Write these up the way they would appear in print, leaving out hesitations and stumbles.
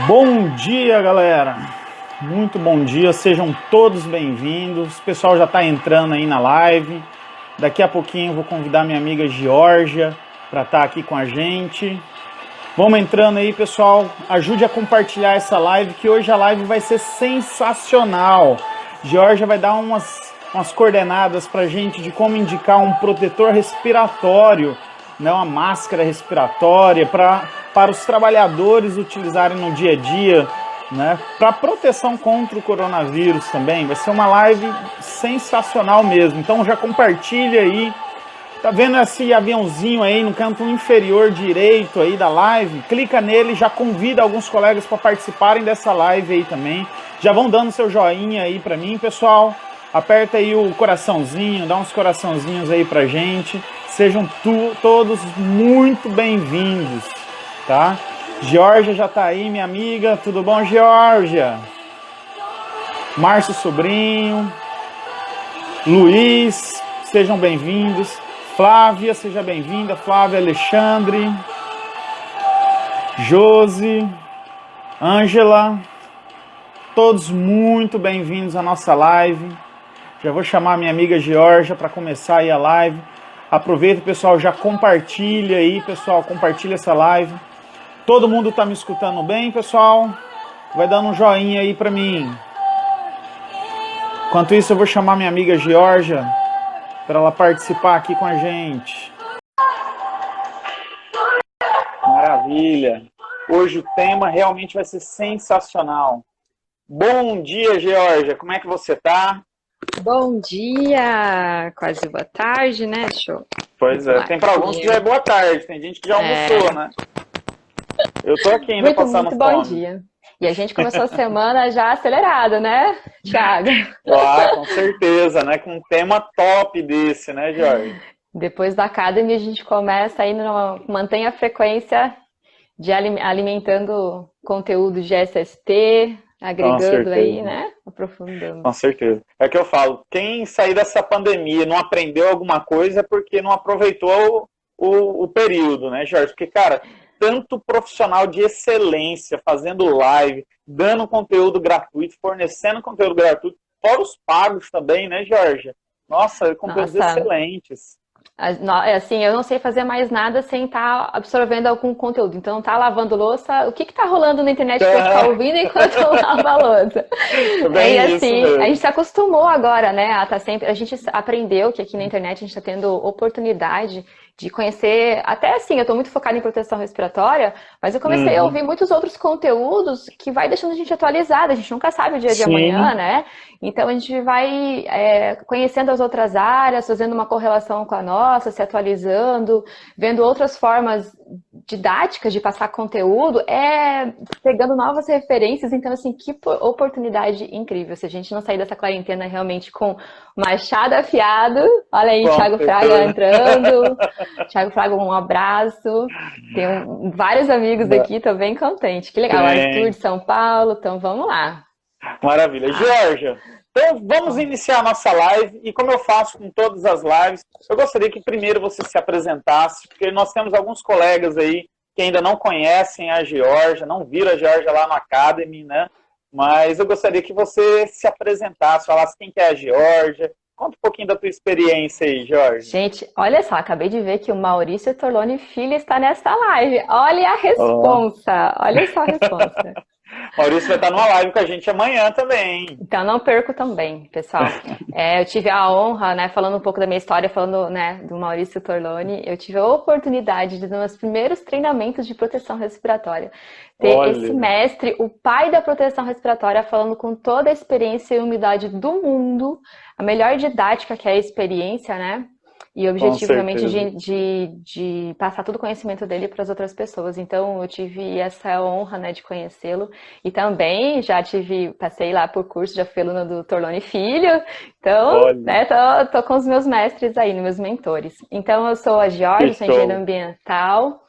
Bom dia, galera! Muito bom dia, sejam todos bem-vindos. O pessoal já está entrando aí na live. Daqui a pouquinho eu vou convidar minha amiga Georgia para estar aqui com a gente. Vamos entrando aí, pessoal. Ajude a compartilhar essa live, que hoje a live vai ser sensacional. Georgia vai dar umas coordenadas para a gente de como indicar um protetor respiratório, né, uma máscara respiratória para os trabalhadores utilizarem no dia a dia, né, para proteção contra o coronavírus também. Vai ser uma live sensacional mesmo. Então já compartilha aí. Tá vendo esse aviãozinho aí no canto inferior direito aí da live? Clica nele, já convida alguns colegas para participarem dessa live aí também. Já vão dando seu joinha aí para mim, pessoal. Aperta aí o coraçãozinho, dá uns coraçãozinhos aí pra gente. Sejam todos muito bem-vindos, tá? Georgia já tá aí, minha amiga. Tudo bom, Georgia? Márcio Sobrinho. Luiz, sejam bem-vindos. Flávia, seja bem-vinda. Flávia Alexandre. Josi. Ângela. Todos muito bem-vindos à nossa live. Já vou chamar a minha amiga Georgia para começar aí a live. Aproveita, pessoal, já compartilha aí, pessoal. Compartilha essa live. Todo mundo tá me escutando bem, pessoal? Vai dando um joinha aí para mim. Enquanto isso, eu vou chamar minha amiga Georgia para ela participar aqui com a gente. Maravilha! Hoje o tema realmente vai ser sensacional. Bom dia, Georgia! Como é que você tá? Bom dia! Quase boa tarde, né? Show. Pois é, tem para alguns que já é boa tarde, tem gente que já almoçou, né? Eu tô aqui ainda passando fome. Muito bom dia. E a gente começou a semana já acelerado, né, Thiago? Ah, com certeza, né? Com um tema top desse, né, Jorge? Depois da Academy a gente começa aí, mantém a frequência de alimentando conteúdo de SST, agregando aí, né? Aprofundando. Com certeza. É que eu falo, quem sair dessa pandemia e não aprendeu alguma coisa é porque não aproveitou o período, né, Jorge? Porque, cara, tanto profissional de excelência fazendo live, dando conteúdo gratuito, fornecendo conteúdo gratuito, fora os pagos também, né, Jorge? Nossa, conteúdos excelentes. Assim, eu não sei fazer mais nada sem estar absorvendo algum conteúdo. Então, tá lavando louça, o que tá rolando na internet que eu vou ficar ouvindo enquanto eu lavo a louça? E assim, a gente se acostumou agora, né? A gente aprendeu que aqui na internet a gente está tendo oportunidade de conhecer, até assim, eu estou muito focada em proteção respiratória, mas eu comecei a ouvir muitos outros conteúdos que vai deixando a gente atualizada, a gente nunca sabe o dia de amanhã, né? Então a gente vai conhecendo as outras áreas, fazendo uma correlação com a nossa, se atualizando, vendo outras formas didáticas de passar conteúdo, pegando novas referências. Então, assim, que oportunidade incrível. Se a gente não sair dessa quarentena realmente com machado afiado, olha aí, Thiago Fraga entrando. Thiago Fraga, um abraço. Tem vários amigos aqui, tô bem contente. Que legal, Arthur de São Paulo, então vamos lá. Maravilha. Georgia, então vamos iniciar a nossa live, e como eu faço com todas as lives, eu gostaria que primeiro você se apresentasse, porque nós temos alguns colegas aí que ainda não conhecem a Georgia, não viram a Georgia lá no Academy, né? Mas eu gostaria que você se apresentasse, falasse quem que é a Georgia. Conta um pouquinho da tua experiência aí, Jorge. Gente, olha só, acabei de ver que o Maurício Torloni Filho está nessa live. Olha a responsa, olha só a responsa. Maurício vai estar numa live com a gente amanhã também. Então não perco também, pessoal. Eu tive a honra, né, falando um pouco da minha história, falando, né, do Maurício Torloni, eu tive a oportunidade de, nos meus primeiros treinamentos de proteção respiratória, ter esse mestre, o pai da proteção respiratória, falando com toda a experiência e humildade do mundo, a melhor didática que é a experiência, né? E o objetivo realmente de passar todo o conhecimento dele para as outras pessoas. Então, eu tive essa honra, né, de conhecê-lo. E também já passei lá por curso, já fui aluna do Torloni Filho. Então, né, tô com os meus mestres aí, meus mentores. Então, eu sou a Georgia, sou engenheira ambiental.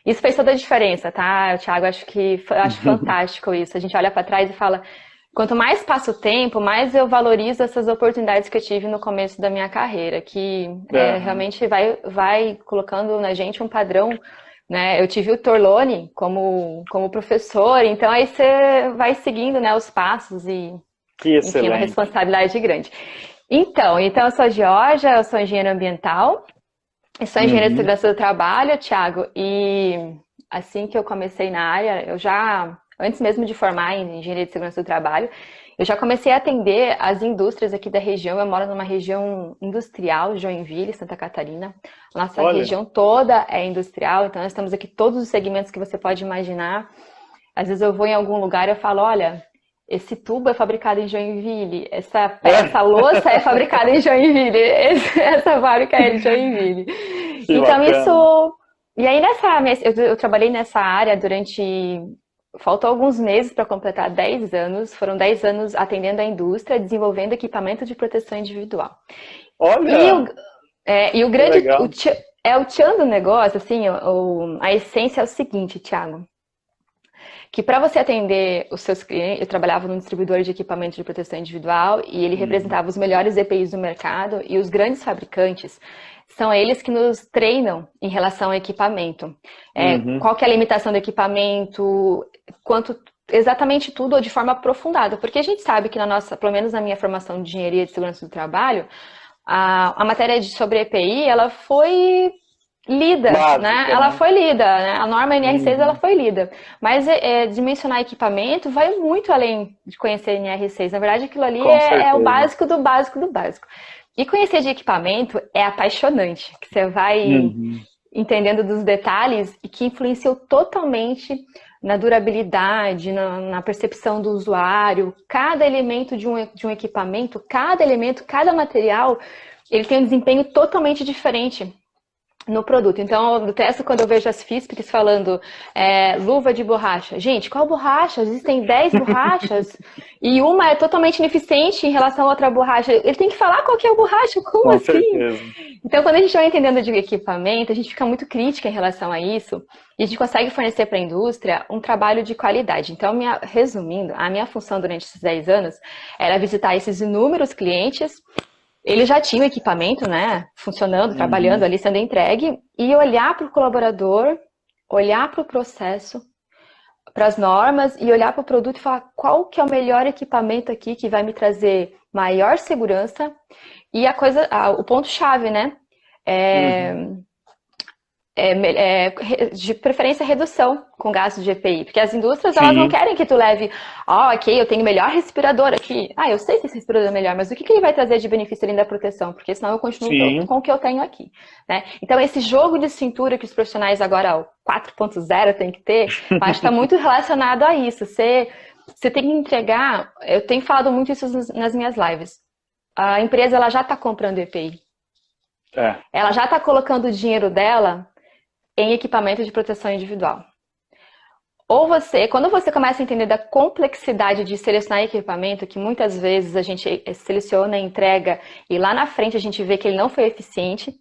Isso fez toda a diferença, tá, Thiago? Acho fantástico isso. A gente olha para trás e fala... Quanto mais passa o tempo, mais eu valorizo essas oportunidades que eu tive no começo da minha carreira, que realmente vai colocando na gente um padrão né? Eu tive o Torlone como professor, então aí você vai seguindo, né, os passos e, Que enfim, é uma excelente. responsabilidade grande. Então eu sou Georgia, eu sou engenheira ambiental, eu sou engenheira de Uhum. segurança do trabalho, Thiago, e assim que eu comecei na área, antes mesmo de formar em engenharia de segurança do trabalho, eu já comecei a atender as indústrias aqui da região. Eu moro numa região industrial, Joinville, Santa Catarina. Nossa Olha, região toda é industrial, então nós temos aqui todos os segmentos que você pode imaginar. Às vezes eu vou em algum lugar e eu falo, olha, esse tubo é fabricado em Joinville, essa louça é fabricada em Joinville, essa fábrica é de Joinville. que Então bacana. isso... E aí eu trabalhei nessa área durante... Faltou alguns meses para completar 10 anos. Foram 10 anos atendendo a indústria, desenvolvendo equipamento de proteção individual. E o, Olha, e o que grande... legal. o tchan do negócio, assim, a essência é o seguinte, Thiago, que para você atender os seus clientes, eu trabalhava num distribuidor de equipamento de proteção individual e ele Uhum. representava os melhores EPIs do mercado, e os grandes fabricantes são eles que nos treinam em relação ao equipamento. Uhum. Qual que é a limitação do equipamento, exatamente tudo ou de forma aprofundada, porque a gente sabe que pelo menos na minha formação de engenharia de segurança do trabalho, a matéria sobre EPI, ela foi lida, né? Básica, Ela né? foi lida, né? A norma NR6 ela Uhum. foi lida, mas dimensionar equipamento vai muito além de conhecer NR6. Na verdade, aquilo ali Com é o certeza. básico do básico do básico. E conhecer de equipamento é apaixonante, que você vai Uhum. entendendo dos detalhes e que influenciam totalmente na durabilidade, na percepção do usuário. Cada elemento de um equipamento, cada elemento, cada material, ele tem um desempenho totalmente diferente no produto. Então, eu detesto quando eu vejo as FISPs falando luva de borracha. Gente, qual borracha? Existem 10 borrachas e uma é totalmente ineficiente em relação a outra borracha. Ele tem que falar qual que é a borracha, como Com assim? certeza. Então, quando a gente vai entendendo de equipamento, a gente fica muito crítica em relação a isso e a gente consegue fornecer para a indústria um trabalho de qualidade. Então, resumindo, a minha função durante esses 10 anos era visitar esses inúmeros clientes. Ele já tinha o equipamento, né, funcionando, trabalhando Uhum. ali, sendo entregue, e olhar para o colaborador, olhar para o processo, para as normas, e olhar para o produto e falar qual que é o melhor equipamento aqui que vai me trazer maior segurança. E o ponto-chave, né, é, Uhum. de preferência redução com gastos de EPI, porque as indústrias elas não Sim, querem que tu leve, ok, eu tenho melhor respirador aqui, eu sei que esse respirador é melhor, mas o que ele vai trazer de benefício além da proteção? Porque senão eu continuo sim. com o que eu tenho aqui, né? Então esse jogo de cintura que os profissionais agora, o 4.0 tem que ter, eu acho que está muito relacionado a isso. Você tem que entregar, eu tenho falado muito isso nas minhas lives, a empresa ela já está comprando EPI, É. ela já está colocando o dinheiro dela em equipamento de proteção individual. Quando você começa a entender da complexidade de selecionar equipamento, que muitas vezes a gente seleciona, entrega, e lá na frente a gente vê que ele não foi eficiente,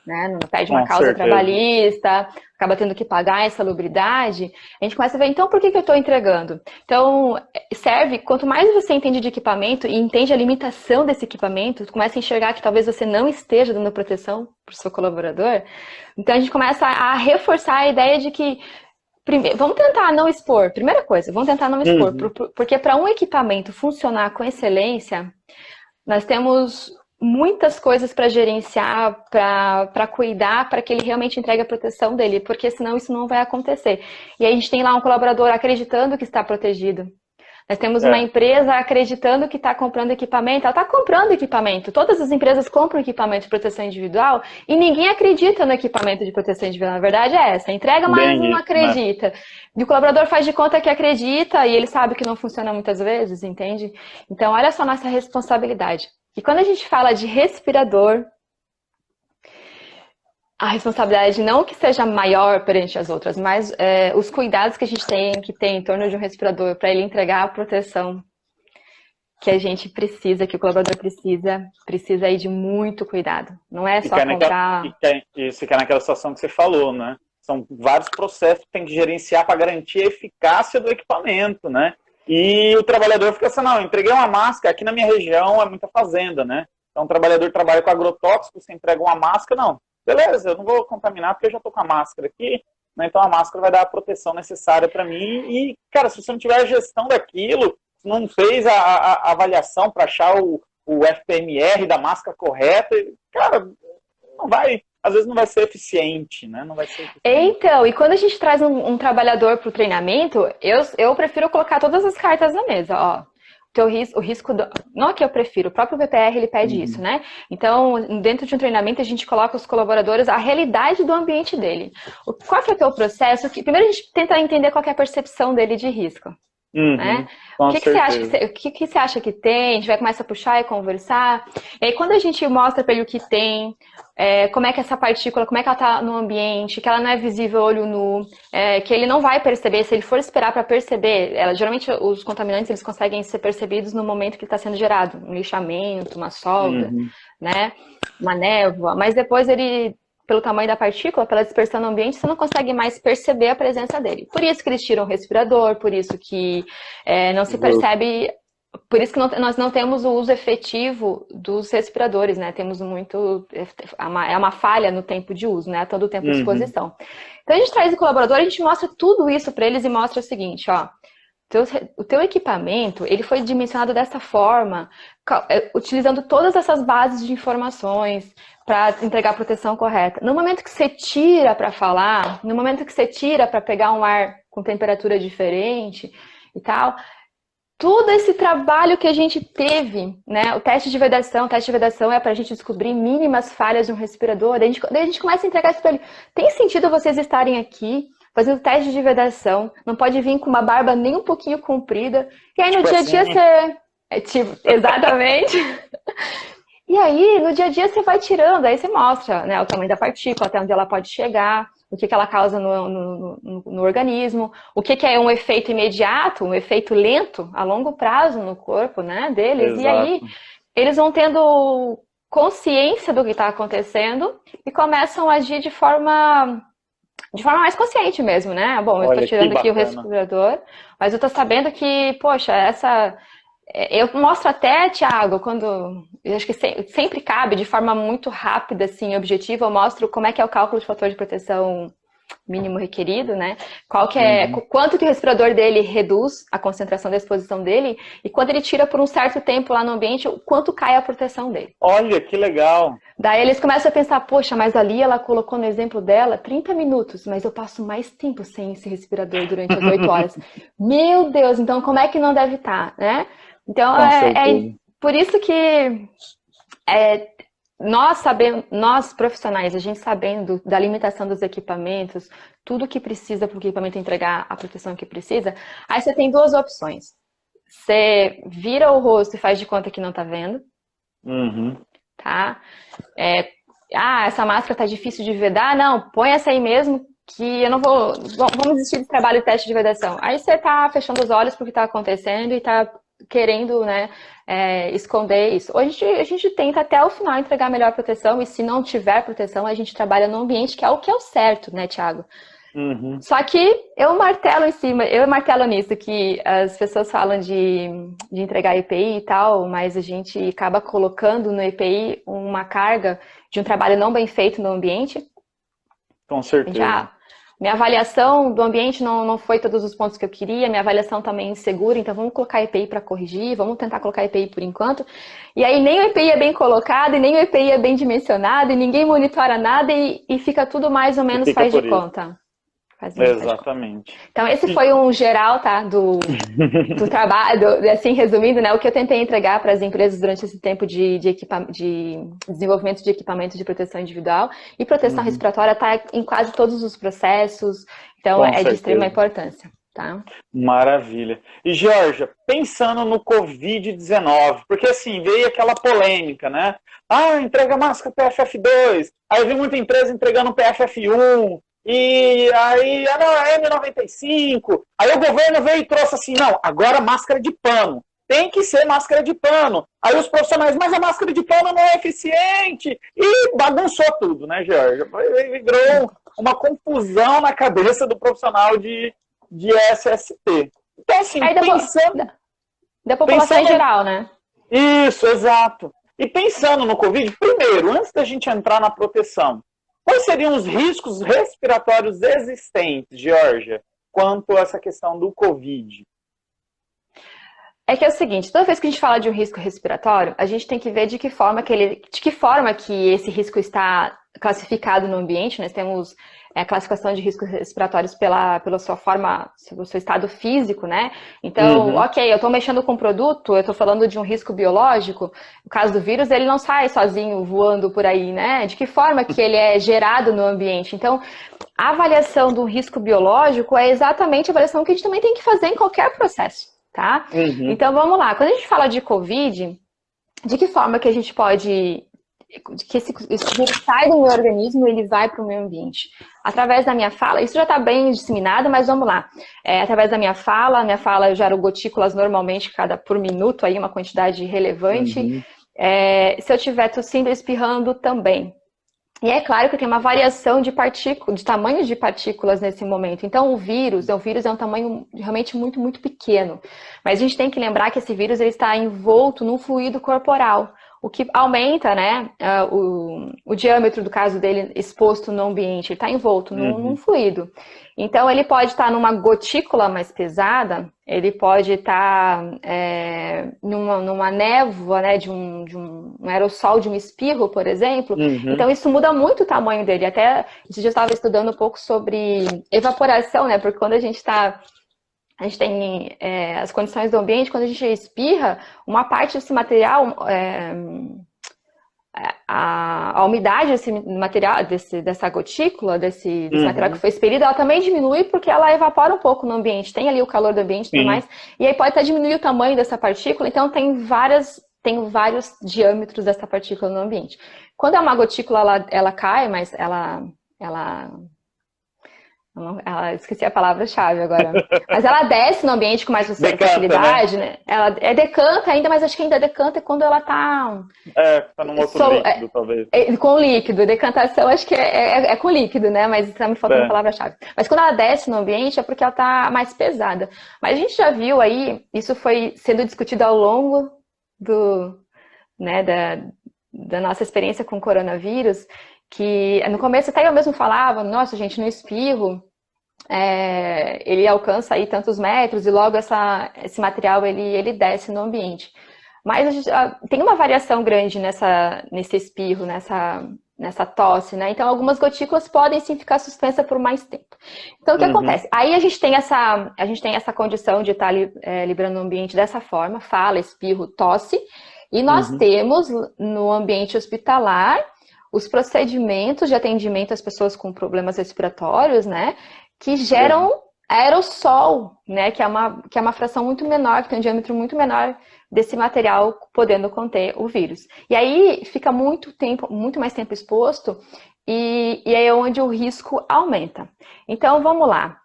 né? Não perde uma Com causa certeza. trabalhista, acaba tendo que pagar a insalubridade, a gente começa a ver, então por que eu estou entregando? Então, quanto mais você entende de equipamento e entende a limitação desse equipamento, tu começa a enxergar que talvez você não esteja dando proteção para o seu colaborador, então a gente começa a reforçar a ideia de que, primeiro, vamos tentar não expor, primeira coisa, vamos tentar não expor, Uhum. porque para um equipamento funcionar com excelência, nós temos muitas coisas para gerenciar, para cuidar, para que ele realmente entregue a proteção dele, porque senão isso não vai acontecer. E aí a gente tem lá um colaborador acreditando que está protegido. Nós temos uma É, empresa acreditando que está comprando equipamento, ela está comprando equipamento. Todas as empresas compram equipamento de proteção individual e ninguém acredita no equipamento de proteção individual. Na verdade é essa, entrega, mas bem não isso, né? acredita. E o colaborador faz de conta que acredita e ele sabe que não funciona muitas vezes, entende? Então olha só a nossa responsabilidade. E quando a gente fala de respirador, a responsabilidade não que seja maior perante as outras, mas os cuidados que a gente tem que ter em torno de um respirador para ele entregar a proteção que a gente precisa, que o colaborador precisa aí de muito cuidado. Não é só comprar. Ficar naquela situação que você falou, né? São vários processos que tem que gerenciar para garantir a eficácia do equipamento, né? E o trabalhador fica assim, não, eu entreguei uma máscara, aqui na minha região é muita fazenda, né? Então o trabalhador trabalha com agrotóxico, você entrega uma máscara, não. Beleza, eu não vou contaminar porque eu já estou com a máscara aqui, né? Então a máscara vai dar a proteção necessária para mim e, cara, se você não tiver a gestão daquilo, se não fez a avaliação para achar o FPMR da máscara correta, cara, não vai, às vezes não vai ser eficiente, né? Não vai ser eficiente. Então, e quando a gente traz um trabalhador para o treinamento, eu prefiro colocar todas as cartas na mesa, ó. O risco não é que eu prefiro, o próprio VPR ele pede isso, né? Então, dentro de um treinamento, a gente coloca os colaboradores a realidade do ambiente dele. Qual que é o teu processo? Primeiro a gente tenta entender qual que é a percepção dele de risco. Né? O que você acha que tem? A gente vai começar a puxar e conversar. E aí, quando a gente mostra para ele o que tem, como é que essa partícula, como é que ela está no ambiente, que ela não é visível olho nu, que ele não vai perceber, se ele for esperar para perceber, geralmente os contaminantes eles conseguem ser percebidos no momento que está sendo gerado, um lixamento, uma solda, né? Uma névoa, mas depois ele, pelo tamanho da partícula, pela dispersão no ambiente, você não consegue mais perceber a presença dele. Por isso que eles tiram o respirador, por isso que não se percebe, por isso que nós não temos o uso efetivo dos respiradores, né? Temos muito, é uma falha no tempo de uso, né? Todo o tempo de exposição. Então a gente traz o colaborador, a gente mostra tudo isso para eles e mostra o seguinte, ó. O teu equipamento, ele foi dimensionado dessa forma, utilizando todas essas bases de informações para entregar a proteção correta. No momento que você tira para falar, no momento que você tira para pegar um ar com temperatura diferente e tal, todo esse trabalho que a gente teve, né? O teste de vedação é para a gente descobrir mínimas falhas de um respirador, daí a gente começa a entregar isso para ele. Tem sentido vocês estarem aqui fazendo teste de vedação, não pode vir com uma barba nem um pouquinho comprida, e aí no dia a dia você... exatamente. E aí, no dia a dia você vai tirando, aí você mostra, né, o tamanho da partícula, até onde ela pode chegar, o que ela causa no organismo, o que é um efeito imediato, um efeito lento, a longo prazo no corpo, né, deles. Exato. E aí, eles vão tendo consciência do que está acontecendo e começam a agir de forma mais consciente mesmo, né? Bom, eu estou tirando aqui o respirador, mas eu estou sabendo que, poxa, eu mostro até, Thiago, eu acho que sempre cabe, de forma muito rápida, assim, objetiva, eu mostro como é que é o cálculo de fator de proteção mínimo requerido, né? Quanto que o respirador dele reduz a concentração da exposição dele e quando ele tira por um certo tempo lá no ambiente, quanto cai a proteção dele. Olha, que legal! Daí eles começam a pensar, poxa, mas ali ela colocou no exemplo dela 30 minutos, mas eu passo mais tempo sem esse respirador durante as 8 horas. Meu Deus, então como é que não deve estar, né? Então, por isso que nós profissionais, a gente sabendo da limitação dos equipamentos, tudo que precisa para o equipamento entregar a proteção que precisa, aí você tem duas opções. Você vira o rosto e faz de conta que não está vendo, tá? Essa máscara tá difícil de vedar, não, põe essa aí mesmo, que eu não vamos desistir do trabalho de teste de vedação. Aí você tá fechando os olhos pro que tá acontecendo e tá querendo, né, esconder isso. Hoje a gente tenta até o final entregar a melhor proteção e se não tiver proteção, a gente trabalha no ambiente, que é o certo, né, Thiago? Só que eu martelo nisso, que as pessoas falam de entregar EPI e tal, mas a gente acaba colocando no EPI uma carga de um trabalho não bem feito no ambiente. Com certeza. Minha avaliação do ambiente não foi todos os pontos que eu queria, minha avaliação também é insegura, então vamos colocar EPI para corrigir, vamos tentar colocar EPI por enquanto. E aí nem o EPI é bem colocado, e nem o EPI é bem dimensionado, e ninguém monitora nada, e fica tudo mais ou menos faz de conta. Exatamente. Então esse foi um geral, tá, do trabalho, assim, resumindo, né, o que eu tentei entregar para as empresas durante esse tempo de desenvolvimento de equipamentos de proteção individual, e proteção respiratória está em quase todos os processos, então de extrema importância. Tá? Maravilha. E, Georgia, pensando no Covid-19, porque assim, veio aquela polêmica, né? Entrega máscara PFF2, aí vi muita empresa entregando PFF1, e aí, N95, aí o governo veio e trouxe assim, não, agora máscara de pano, tem que ser máscara de pano. Aí os profissionais, mas a máscara de pano não é eficiente, e bagunçou tudo, né, Georgia? Virou uma confusão na cabeça do profissional de SST. Então, assim, pensando... Da população em geral, né? Isso, exato. E pensando no Covid, primeiro, antes da gente entrar na proteção, Quais seriam os riscos respiratórios existentes, Georgia, quanto a essa questão do Covid? É que é o seguinte, toda vez que a gente fala de um risco respiratório, a gente tem que ver de que forma que esse risco está classificado no ambiente. Nós temos a classificação de riscos respiratórios pela sua forma, pelo seu estado físico, né? Então, ok, eu estou mexendo com um produto, eu estou falando de um risco biológico. No caso do vírus, ele não sai sozinho voando por aí, né? De que forma que ele é gerado no ambiente? Então, a avaliação do risco biológico é exatamente a avaliação que a gente também tem que fazer em qualquer processo. Tá? Então vamos lá, quando a gente fala de Covid, de que forma que a gente pode, que esse vírus sai do meu organismo e ele vai para o meio ambiente? Através da minha fala, isso já está bem disseminado, mas vamos lá. Através da minha fala eu gero gotículas normalmente por minuto, aí uma quantidade relevante. Se eu estiver tossindo e espirrando também. E é claro que tem uma variação de tamanhos de partículas nesse momento. Então, o vírus é um tamanho realmente muito, muito pequeno. Mas a gente tem que lembrar que esse vírus ele está envolto num fluido corporal, o que aumenta, né, o diâmetro do caso dele exposto no ambiente. Ele está envolto num fluido. Então, ele pode estar numa gotícula mais pesada, ele pode estar numa névoa, né, de um aerossol, de um espirro, por exemplo. Então, isso muda muito o tamanho dele. Até eu já estava estudando um pouco sobre evaporação, né, porque quando a gente tem as condições do ambiente, quando a gente espirra, uma parte desse material, a umidade desse material, dessa gotícula, desse material que foi expelido, ela também diminui porque ela evapora um pouco no ambiente. Tem ali o calor do ambiente e tudo mais. E aí pode até diminuir o tamanho dessa partícula. Então tem vários diâmetros dessa partícula no ambiente. Quando é uma gotícula, ela cai, mas ela esqueci a palavra-chave agora. Mas ela desce no ambiente com mais facilidade, né? Ela decanta ainda, mas acho que ainda decanta quando ela tá... tá num outro líquido, talvez. Com líquido. Decantação, acho que é com líquido, né? Mas tá me faltando a palavra-chave. Mas quando ela desce no ambiente é porque ela tá mais pesada. Mas a gente já viu aí, isso foi sendo discutido ao longo da nossa experiência com o coronavírus, que no começo até eu mesmo falava, nossa gente, no espirro ele alcança aí tantos metros e logo esse material ele desce no ambiente. Mas tem uma variação grande nesse espirro, nessa tosse, né? Então algumas gotículas podem sim ficar suspensas por mais tempo. Então o que acontece? Aí a gente tem essa condição de estar liberando o ambiente dessa forma, fala, espirro, tosse, e nós temos no ambiente hospitalar os procedimentos de atendimento às pessoas com problemas respiratórios, né, que geram aerossol, né, que é uma fração muito menor, que tem um diâmetro muito menor desse material podendo conter o vírus. E aí fica muito mais tempo exposto e é onde o risco aumenta. Então, vamos lá.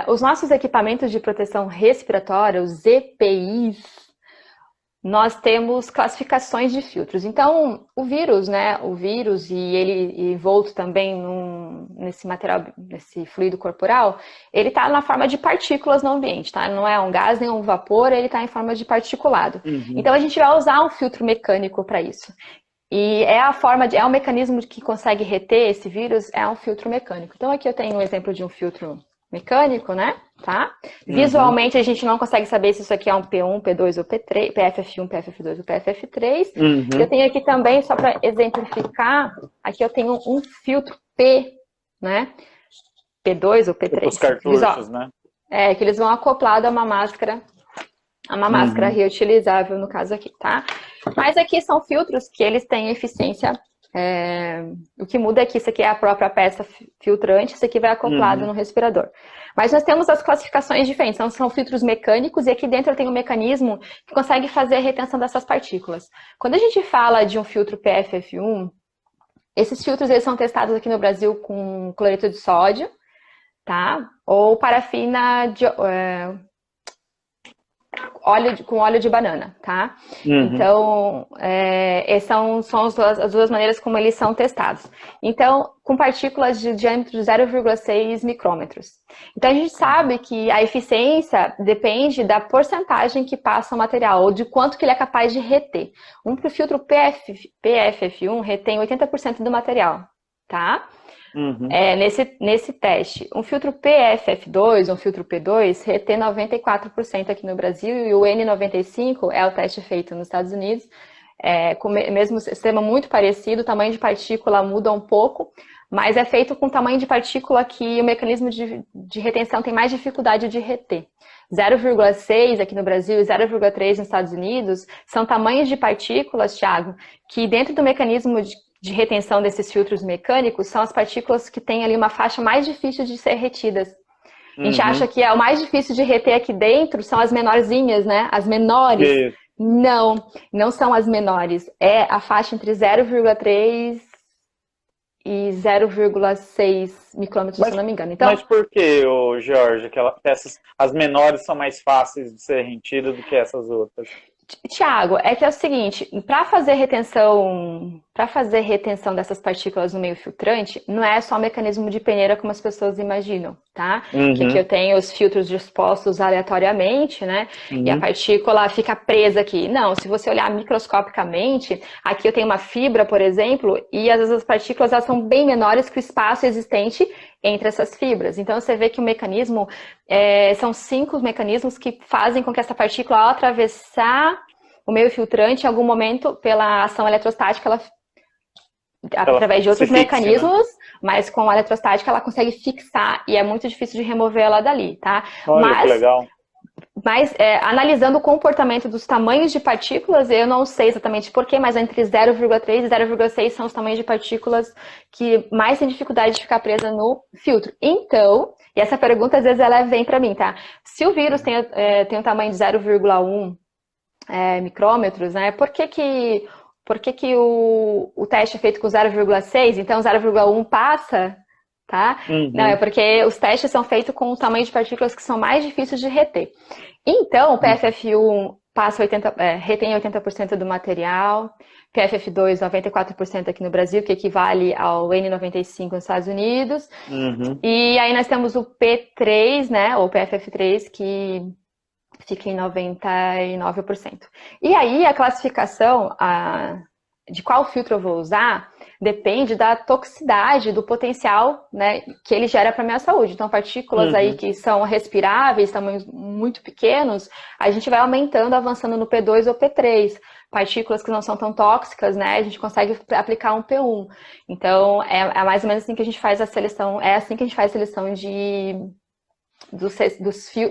Os nossos equipamentos de proteção respiratória, os EPIs, nós temos classificações de filtros. Então, o vírus, e ele envolto também nesse material, nesse fluido corporal, ele está na forma de partículas no ambiente, tá? Não é um gás nem um vapor, ele está em forma de particulado. Então, a gente vai usar um filtro mecânico para isso. E é um mecanismo que consegue reter esse vírus, é um filtro mecânico. Então, aqui eu tenho um exemplo de um filtro mecânico, né? Tá? Visualmente a gente não consegue saber se isso aqui é um P1, P2 ou P3, PFF1, PFF2 ou PFF3. Eu tenho aqui também, só para exemplificar, aqui eu tenho um filtro P, né? P2 ou P3. Os cartuchos, né? Que eles vão acoplado a uma máscara reutilizável no caso aqui, tá? Mas aqui são filtros que eles têm eficiência. O que muda é que isso aqui é a própria peça filtrante, isso aqui vai acoplado no respirador. Mas nós temos as classificações diferentes, então são filtros mecânicos e aqui dentro tem um mecanismo que consegue fazer a retenção dessas partículas. Quando a gente fala de um filtro PFF1, esses filtros eles são testados aqui no Brasil com cloreto de sódio, tá? Ou parafina de... com óleo de banana, tá? Então, essas são as duas maneiras como eles são testados. Então, com partículas de diâmetro de 0,6 micrômetros. Então, a gente sabe que a eficiência depende da porcentagem que passa o material, ou de quanto que ele é capaz de reter. Pro filtro PFF1 retém 80% do material. tá? Nesse teste, um filtro PFF2, um filtro P2, retém 94% aqui no Brasil, e o N95 é o teste feito nos Estados Unidos, com o mesmo sistema muito parecido, o tamanho de partícula muda um pouco, mas é feito com tamanho de partícula que o mecanismo de retenção tem mais dificuldade de reter. 0,6 aqui no Brasil e 0,3 nos Estados Unidos são tamanhos de partículas, Thiago, que dentro do mecanismo de retenção desses filtros mecânicos são as partículas que têm ali uma faixa mais difícil de ser retidas. A gente acha que o mais difícil de reter aqui dentro são as menorzinhas, né? As menores. Não são as menores. É a faixa entre 0,3 e 0,6 micrômetros, se eu não me engano. Então, mas por que, Jorge, as menores são mais fáceis de ser retidas do que essas outras? Tiago, é que é o seguinte, para fazer retenção dessas partículas no meio filtrante, não é só mecanismo de peneira como as pessoas imaginam, tá? Que eu tenho os filtros dispostos aleatoriamente, né? E a partícula fica presa aqui. Não, se você olhar microscopicamente, aqui eu tenho uma fibra, por exemplo, e às vezes as partículas elas são bem menores que o espaço existente entre essas fibras. Então você vê que o mecanismo, são 5 mecanismos que fazem com que essa partícula, ao atravessar o meio filtrante, em algum momento, pela ação eletrostática, através de outros mecanismos, né? Mas com a eletrostática ela consegue fixar e é muito difícil de remover ela dali, tá? Olha, que legal. Mas analisando o comportamento dos tamanhos de partículas, eu não sei exatamente porquê, mas entre 0,3 e 0,6 são os tamanhos de partículas que mais têm dificuldade de ficar presa no filtro. Então, e essa pergunta às vezes ela vem para mim, tá? Se o vírus tem um tamanho de 0,1 micrômetros, né? Por que o teste é feito com 0,6? Então 0,1 passa, tá? Não, é porque os testes são feitos com o tamanho de partículas que são mais difíceis de reter. Então, o PFF1 retém 80% do material, PFF2 94% aqui no Brasil, que equivale ao N95 nos Estados Unidos. E aí nós temos o P3, né, ou PFF3, que fica em 99%. E aí a classificação de qual filtro eu vou usar depende da toxicidade, do potencial, né, que ele gera para a minha saúde. Então, partículas aí que são respiráveis, tamanhos muito pequenos, a gente vai aumentando, avançando no P2 ou P3. Partículas que não são tão tóxicas, né, a gente consegue aplicar um P1. Então, é mais ou menos assim que a gente faz a seleção,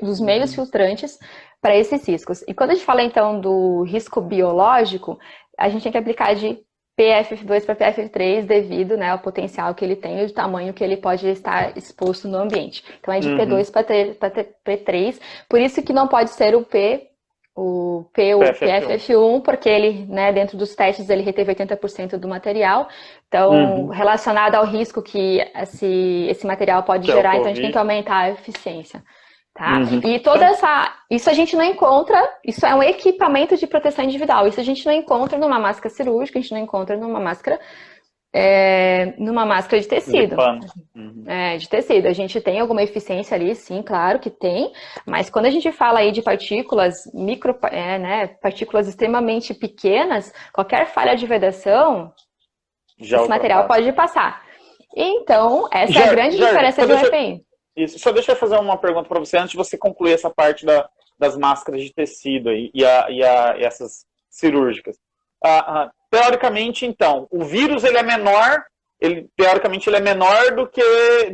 dos meios filtrantes para esses riscos. E quando a gente fala, então, do risco biológico, a gente tem que aplicar de PFF2 para PFF3 devido, né, ao potencial que ele tem e o tamanho que ele pode estar exposto no ambiente. Então, é de P2 para P3. Por isso que não pode ser o P ou PFF1, porque ele, né, dentro dos testes, ele reteve 80% do material. Então, relacionado ao risco que esse material pode gerar, então a gente tem que aumentar a eficiência. Tá? E isso a gente não encontra, isso é um equipamento de proteção individual, isso a gente não encontra numa máscara cirúrgica, a gente não encontra numa máscara de tecido. De tecido. A gente tem alguma eficiência ali, sim, claro que tem, mas quando a gente fala aí de partículas partículas extremamente pequenas, qualquer falha de vedação, esse material pode passar. Então, essa é a grande diferença de um EPI. Isso. Só deixa eu fazer uma pergunta para você antes de você concluir essa parte das máscaras de tecido e essas cirúrgicas. Teoricamente, então, o vírus ele é menor, teoricamente ele é menor do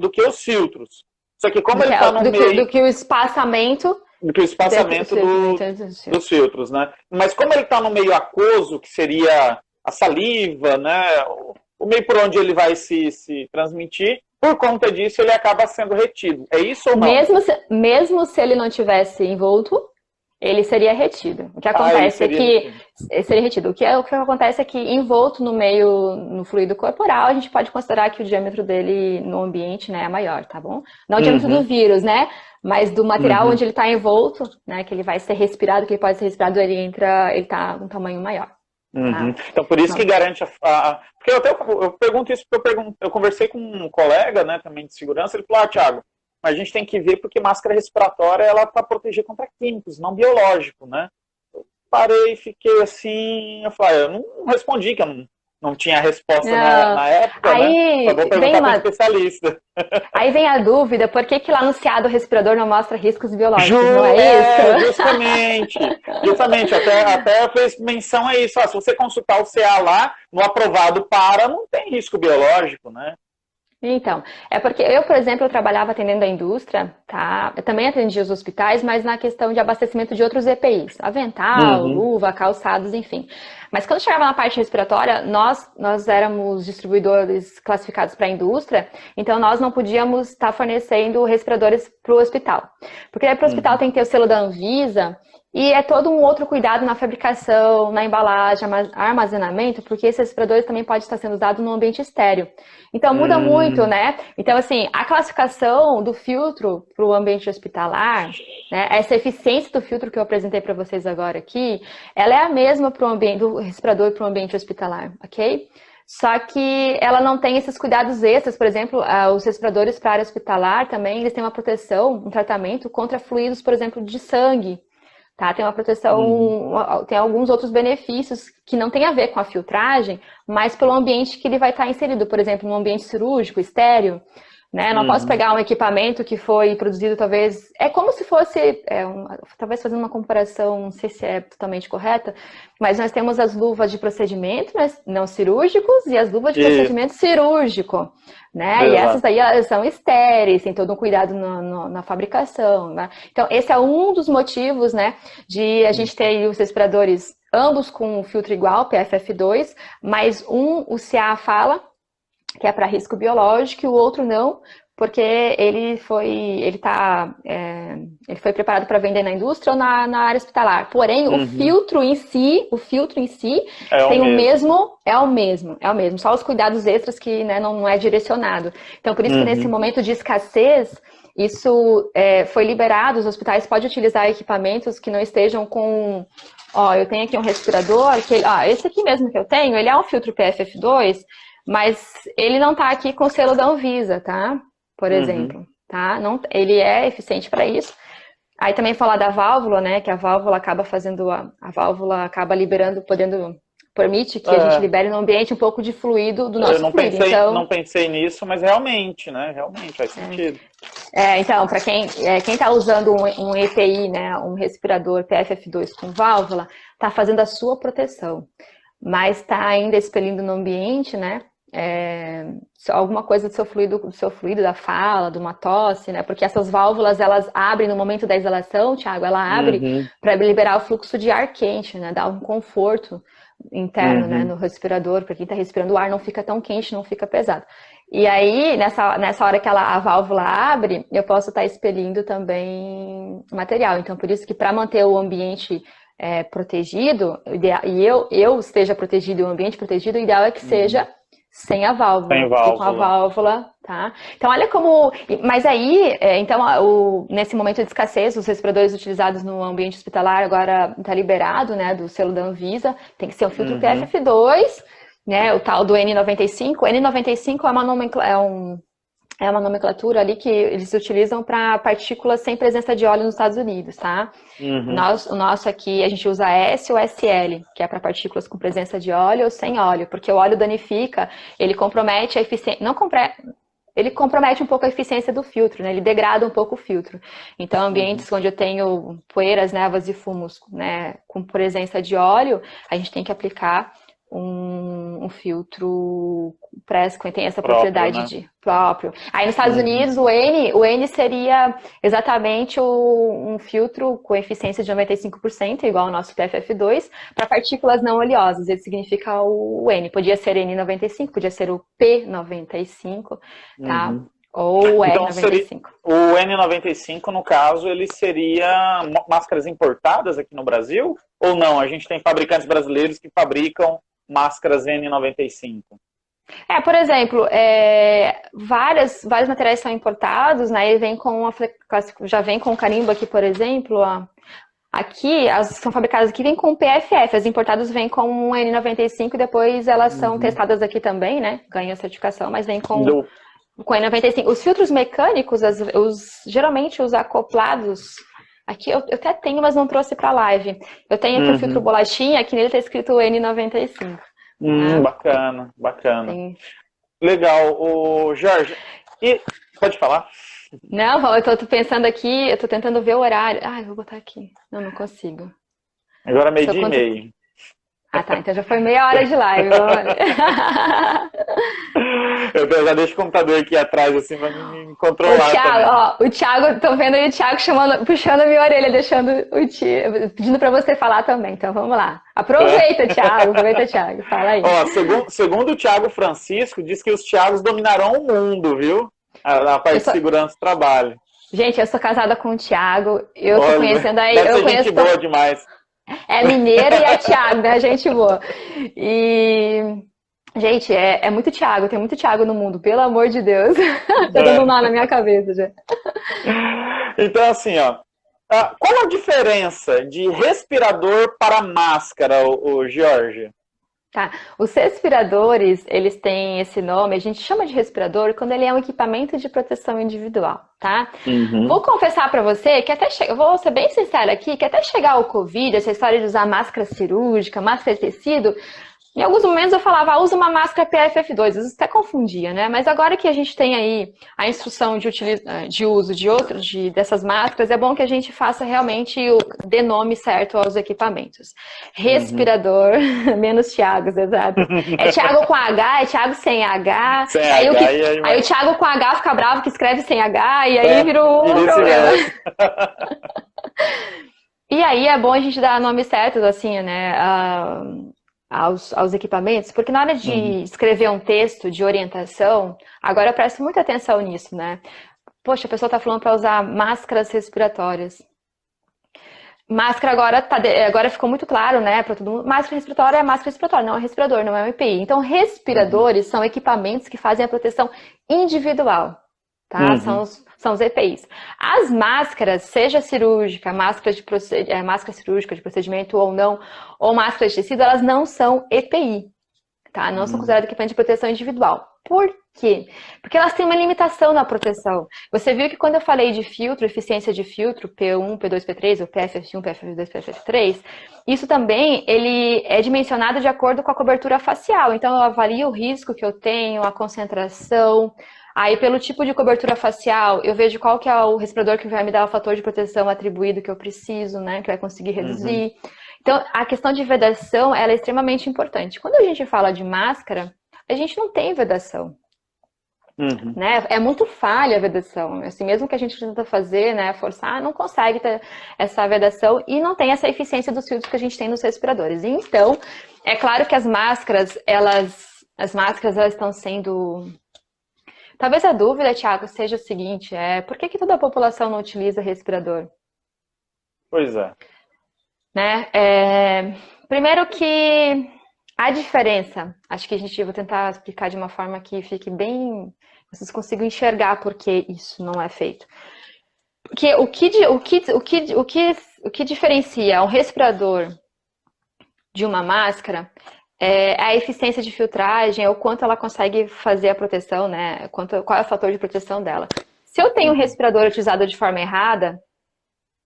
que os filtros. Só que como ele está no meio... Do que o espaçamento... dos filtros, né? Mas como ele está no meio aquoso, que seria a saliva, né? O meio por onde ele vai se transmitir, por conta disso ele acaba sendo retido. É isso ou não? Mesmo se ele não tivesse envolto, ele seria retido. O que acontece seria retido. O que acontece é que envolto no fluido corporal, a gente pode considerar que o diâmetro dele no ambiente, né, é maior, tá bom? Não o diâmetro do vírus, né? Mas do material onde ele está envolto, né, que ele vai ser respirado, que ele pode ser respirado, ele tá um tamanho maior. Então, por isso que garante porque eu pergunto isso porque eu conversei com um colega, né, também de segurança, ele falou, Thiago, mas a gente tem que ver porque máscara respiratória, ela tá protegida contra químicos, não biológico, né? Eu parei, fiquei assim, eu falei, eu não respondi que eu não tinha resposta Não. na época, Aí, né? Só vou perguntar para especialista. Aí vem a dúvida, por que lá no CA do respirador não mostra riscos biológicos, não é isso? Justamente. Justamente, até fez menção a isso. Se você consultar o CA lá, no aprovado não tem risco biológico, né? Então, é porque eu, por exemplo, eu trabalhava atendendo a indústria, tá? Eu também atendia os hospitais, mas na questão de abastecimento de outros EPIs, avental, luva, calçados, enfim. Mas quando chegava na parte respiratória, nós éramos distribuidores classificados para a indústria, então nós não podíamos estar fornecendo respiradores para o hospital. Porque para o hospital tem que ter o selo da Anvisa, e é todo um outro cuidado na fabricação, na embalagem, armazenamento, porque esses respiradores também podem estar sendo usados no ambiente estéreo. Então muda muito, né? Então, assim, a classificação do filtro para o ambiente hospitalar, né, essa eficiência do filtro que eu apresentei para vocês agora aqui, ela é a mesma para o ambiente do respirador para o ambiente hospitalar, ok? Só que ela não tem esses cuidados extras, por exemplo, os respiradores para a área hospitalar também, eles têm uma proteção, um tratamento contra fluidos, por exemplo, de sangue. Tá? Tem uma proteção, tem alguns outros benefícios que não tem a ver com a filtragem, mas pelo ambiente que ele vai estar inserido, por exemplo, num ambiente cirúrgico, estéreo, né? Não posso pegar um equipamento que foi produzido, talvez, é como se fosse, talvez fazendo uma comparação, não sei se é totalmente correta, mas nós temos as luvas de procedimento, mas não cirúrgicos, e as luvas de procedimento cirúrgico, né? E essas aí são estéreis, tem todo um cuidado na fabricação, né? Então, esse é um dos motivos, né, de a gente ter os respiradores ambos com um filtro igual, PFF2, mas o CA fala que é para risco biológico, e o outro não, porque ele foi preparado para vender na indústria ou na área hospitalar. Porém, o filtro em si tem é o mesmo. Só os cuidados extras que, né, não é direcionado. Então, por isso que nesse momento de escassez, isso foi liberado, os hospitais podem utilizar equipamentos que não estejam com... eu tenho aqui um respirador, esse aqui mesmo que eu tenho, ele é um filtro PFF2, mas ele não está aqui com o selo da Anvisa, tá? Por exemplo, tá? Não, ele é eficiente para isso. Aí também falar da válvula, né? Que a válvula acaba fazendo, a válvula acaba liberando, permite que a gente libere no ambiente um pouco de fluido do nosso fluido. Então, não pensei nisso, mas realmente, né? Realmente faz sentido. Então, para quem está usando um EPI, né? Um respirador PFF2 com válvula, está fazendo a sua proteção. Mas está ainda expelindo no ambiente, né? Alguma coisa do seu fluido, da fala, de uma tosse, né? Porque essas válvulas, elas abrem no momento da exalação, Thiago, ela abre para liberar o fluxo de ar quente, né? Dar um conforto interno, né? No respirador, para quem está respirando, o ar não fica tão quente, não fica pesado. E aí, nessa hora que a válvula abre, eu posso estar expelindo também material. Então, por isso que para manter o ambiente protegido, e eu esteja protegido e o ambiente protegido, o ideal é que seja sem a válvula. Sem válvula. Com a válvula, tá? Então, olha como... Mas aí, nesse momento de escassez, os respiradores utilizados no ambiente hospitalar agora está liberado, né, do selo da Anvisa, tem que ser um filtro PFF2, né, o tal do N95. N95 é uma nomenclatura ali que eles utilizam para partículas sem presença de óleo nos Estados Unidos, tá? O nosso aqui, a gente usa S ou SL, que é para partículas com presença de óleo ou sem óleo, porque o óleo danifica, ele compromete a eficiência... Ele compromete um pouco a eficiência do filtro, né? Ele degrada um pouco o filtro. Então, ambientes onde eu tenho poeiras, névoas e fumos, né, com presença de óleo, a gente tem que aplicar um filtro que tem essa propriedade próprio. Aí nos Estados Unidos o N seria exatamente um filtro com eficiência de 95%, igual ao nosso PFF2, para partículas não oleosas. Ele significa o N. Podia ser N95, podia ser o P95, tá? Ou o R95. O N95, no caso, ele seria máscaras importadas aqui no Brasil? Ou não? A gente tem fabricantes brasileiros que fabricam máscaras N95. Por exemplo, vários materiais são importados, né? E já vem com carimbo aqui, por exemplo, aqui, as são fabricadas aqui, vem com PFF, as importadas vêm com um N95 e depois elas são testadas aqui também, né? Ganham a certificação, mas vem com N95. Os filtros mecânicos, geralmente os acoplados, aqui eu até tenho, mas não trouxe para a live. Eu tenho aqui o filtro bolachinha, aqui nele está escrito N95. Bacana, bacana. Sim. Legal, o Jorge. E pode falar? Não, eu tô pensando aqui, eu tô tentando ver o horário. Ah, eu vou botar aqui. Não consigo. Agora 12:30. Ah, tá. Então já foi meia hora de live. Eu já deixo o computador aqui atrás, assim, pra me controlar o Thiago, também. ó, o Thiago, tô vendo aí o Thiago puxando a minha orelha, pedindo pra você falar também. Então vamos lá. Aproveita, Thiago. Aproveita, Thiago. Fala aí. Ó, segundo o Thiago Francisco, diz que os Thiagos dominarão o mundo, viu? Na parte de segurança do trabalho. Gente, eu sou casada com o Thiago. Eu tô conhecendo aí. Deve ser gente boa demais. É mineiro e é Thiago, né? Gente boa. E, gente, é muito Thiago, tem muito Thiago no mundo, pelo amor de Deus. Tá dando mal na minha cabeça já. Então, assim, ó. Qual a diferença de respirador para máscara, o Jorge? Tá. Os respiradores, eles têm esse nome, a gente chama de respirador quando ele é um equipamento de proteção individual, tá? Vou confessar pra você que eu vou ser bem sincera aqui, que até chegar o Covid, essa história de usar máscara cirúrgica, máscara de tecido, em alguns momentos eu falava, usa uma máscara PFF2, às vezes até confundia, né? Mas agora que a gente tem aí a instrução de uso dessas máscaras, é bom que a gente faça realmente dê nome certo aos equipamentos. Respirador, menos Thiagos, exato. É Thiago com H, é Thiago sem H. Aí o Thiago com H fica bravo que escreve sem H, e aí virou um problema. E aí é bom a gente dar nomes certos, assim, né? Aos equipamentos, porque na hora de escrever um texto de orientação, agora eu presto muita atenção nisso, né? Poxa, a pessoa está falando para usar máscaras respiratórias. Máscara agora ficou muito claro, né, para todo mundo. Máscara respiratória é máscara respiratória, não é respirador, não é um EPI. Então, respiradores são equipamentos que fazem a proteção individual, tá? São os EPIs. As máscaras, seja cirúrgica, máscara cirúrgica de procedimento ou não, ou máscara de tecido, elas não são EPI, tá? Não são consideradas equipamento de proteção individual. Por quê? Porque elas têm uma limitação na proteção. Você viu que quando eu falei de filtro, eficiência de filtro, P1, P2, P3, ou PFF1, PFF2, PFF3, isso também ele é dimensionado de acordo com a cobertura facial. Então, eu avalio o risco que eu tenho, a concentração. Aí, pelo tipo de cobertura facial, eu vejo qual que é o respirador que vai me dar o fator de proteção atribuído que eu preciso, né? Que vai conseguir reduzir. Então, a questão de vedação, ela é extremamente importante. Quando a gente fala de máscara, a gente não tem vedação. Né? É muito falha a vedação. Assim, mesmo que a gente tenta fazer, né, forçar, não consegue ter essa vedação e não tem essa eficiência dos filtros que a gente tem nos respiradores. E, então, é claro que as máscaras, elas estão sendo... Talvez a dúvida, Thiago, seja o seguinte, por que toda a população não utiliza respirador? Pois é. Né? Primeiro que a diferença, acho que vou tentar explicar de uma forma que fique bem, vocês consigam enxergar por que isso não é feito. Porque o que diferencia um respirador de uma máscara é a eficiência de filtragem, ou quanto ela consegue fazer a proteção, né? Qual é o fator de proteção dela. Se eu tenho um respirador utilizado de forma errada,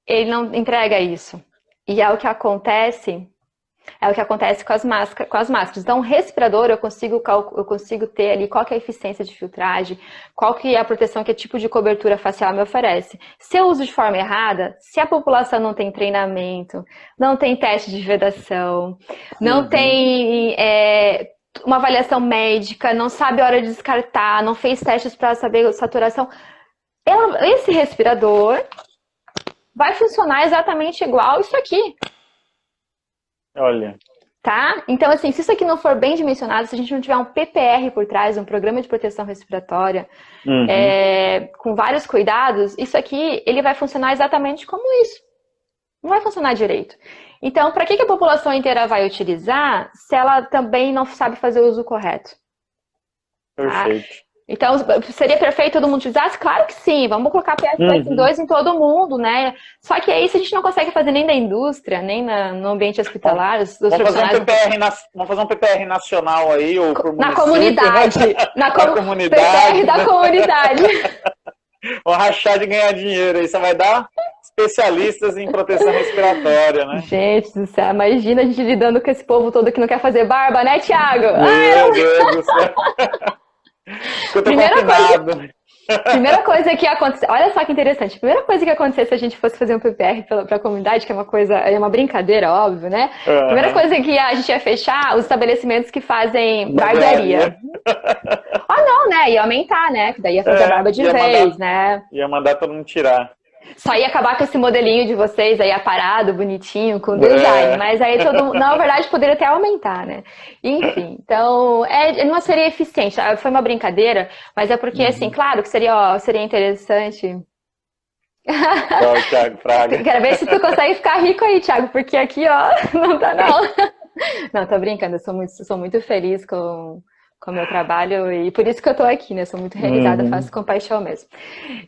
ele não entrega isso. E é o que acontece com as máscaras. Então, o respirador, eu consigo ter ali qual que é a eficiência de filtragem, qual que é a proteção, que tipo de cobertura facial me oferece. Se eu uso de forma errada, se a população não tem treinamento, não tem teste de vedação, não tem uma avaliação médica, não sabe a hora de descartar, não fez testes para saber a saturação, esse respirador vai funcionar exatamente igual isso aqui. Olha. Tá? Então, assim, se isso aqui não for bem dimensionado, se a gente não tiver um PPR por trás, um programa de proteção respiratória, com vários cuidados, isso aqui, ele vai funcionar exatamente como isso. Não vai funcionar direito. Então, para que a população inteira vai utilizar se ela também não sabe fazer o uso correto? Perfeito. Tá? Então, seria perfeito todo mundo utilizasse? Claro que sim, vamos colocar PFF2 em todo mundo, né? Só que aí, se a gente não consegue fazer nem na indústria, nem no ambiente hospitalar, vamos fazer um PPR nacional aí, ou por na comunidade. Na comunidade. PPR da comunidade. Vamos rachar de ganhar dinheiro aí, você vai dar? especialistas em proteção respiratória, né? Gente do céu, imagina a gente lidando com esse povo todo que não quer fazer barba, né, Thiago? Meu Deus do céu. Eu tô Primeira coisa que ia acontecer, olha só que interessante, primeira coisa que ia acontecer se a gente fosse fazer um PPR para a comunidade, que é uma brincadeira, óbvio, né? Primeira coisa que a gente ia fechar, os estabelecimentos que fazem barbearia. Não, né? Ia aumentar, né? Que daí ia fazer a barba de vez, né? Ia mandar todo mundo tirar. Só ia acabar com esse modelinho de vocês aí aparado, bonitinho, com design. Mas aí na verdade, poderia até aumentar, né? Enfim, então, não seria eficiente. Foi uma brincadeira, mas é porque, assim, claro que seria interessante. Thiago Fraga. Quero ver se tu consegue ficar rico aí, Thiago, porque aqui, não tá não. Não, tô brincando, eu sou muito feliz com o meu trabalho e por isso que eu tô aqui, né? Sou muito realizada, faço com paixão mesmo.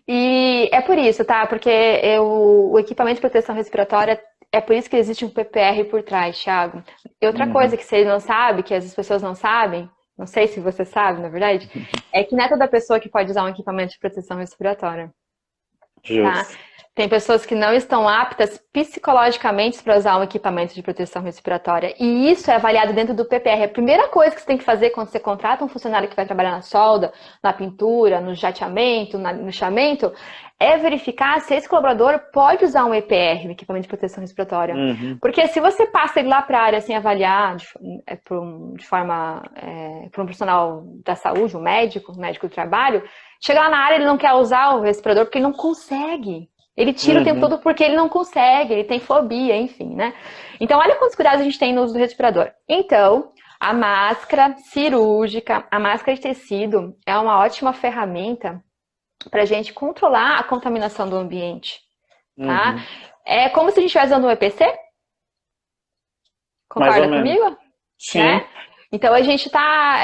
E é por isso, tá? Porque o equipamento de proteção respiratória, é por isso que existe um PPR por trás, Thiago. E outra coisa que você não sabe, que as pessoas não sabem, não sei se você sabe, na verdade, é que não é toda pessoa que pode usar um equipamento de proteção respiratória. Tá? Tem pessoas que não estão aptas psicologicamente para usar um equipamento de proteção respiratória. E isso é avaliado dentro do PPR. A primeira coisa que você tem que fazer quando você contrata um funcionário que vai trabalhar na solda, na pintura, no jateamento, no lixamento, é verificar se esse colaborador pode usar um EPR, um equipamento de proteção respiratória. Porque se você passa ele lá para a área sem avaliar para um profissional da saúde, um médico do trabalho, chega lá na área, ele não quer usar o respirador porque ele não consegue. Ele tira o tempo todo porque ele não consegue, ele tem fobia, enfim, né? Então, olha quantos cuidados a gente tem no uso do respirador. Então, a máscara cirúrgica, a máscara de tecido é uma ótima ferramenta para a gente controlar a contaminação do ambiente, tá? É como se a gente estivesse usando um EPC? Concorda comigo? Sim. Né? Então, a gente está,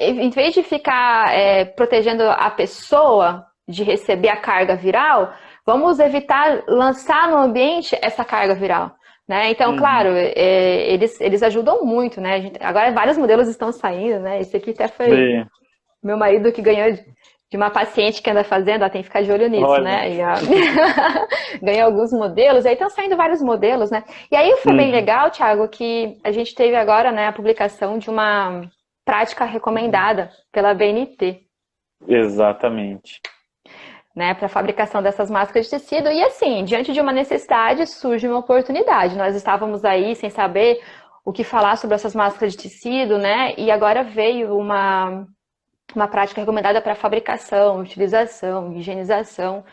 em vez de ficar protegendo a pessoa de receber a carga viral, vamos evitar lançar no ambiente essa carga viral, né? Então, claro, eles ajudam muito, né? Agora vários modelos estão saindo, né? Esse aqui até foi meu marido que ganhou de uma paciente que anda fazendo, tem que ficar de olho nisso, né? E, ganhou alguns modelos, e aí estão saindo vários modelos, né? E aí foi bem legal, Thiago, que a gente teve agora, né, a publicação de uma prática recomendada pela BNT. Exatamente. Né, para a fabricação dessas máscaras de tecido. E assim, diante de uma necessidade, surge uma oportunidade. Nós estávamos aí sem saber o que falar sobre essas máscaras de tecido, né? E agora veio uma prática recomendada para fabricação, utilização, higienização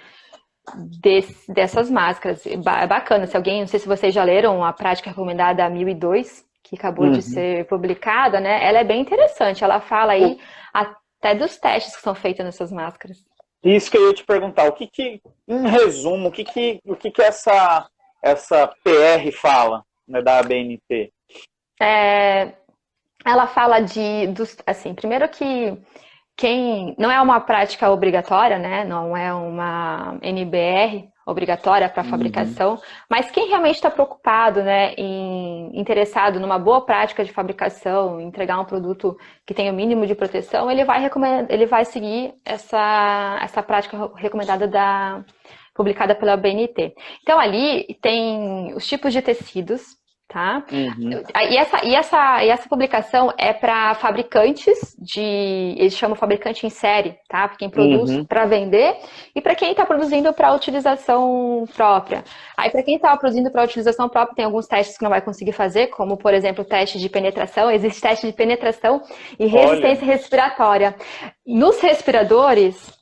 dessas máscaras. É bacana. Não sei se vocês já leram a prática recomendada 1002, que acabou de ser publicada, né? Ela é bem interessante. Ela fala aí até dos testes que são feitos nessas máscaras. Isso que eu ia te perguntar, em resumo, o que essa PR fala, né, da ABNT? Ela fala assim, primeiro que não é uma prática obrigatória, né, não é uma NBR obrigatória para fabricação, mas quem realmente está preocupado, né, interessado numa boa prática de fabricação, entregar um produto que tenha o mínimo de proteção, ele vai seguir essa prática recomendada publicada pela BNT. Então ali tem os tipos de tecidos, tá? E essa publicação é para fabricantes eles chamam fabricante em série, tá? Para quem produz para vender e para quem está produzindo para utilização própria. Aí para quem está produzindo para utilização própria tem alguns testes que não vai conseguir fazer, como por exemplo o teste de penetração. Existe teste de penetração e resistência respiratória. Nos respiradores,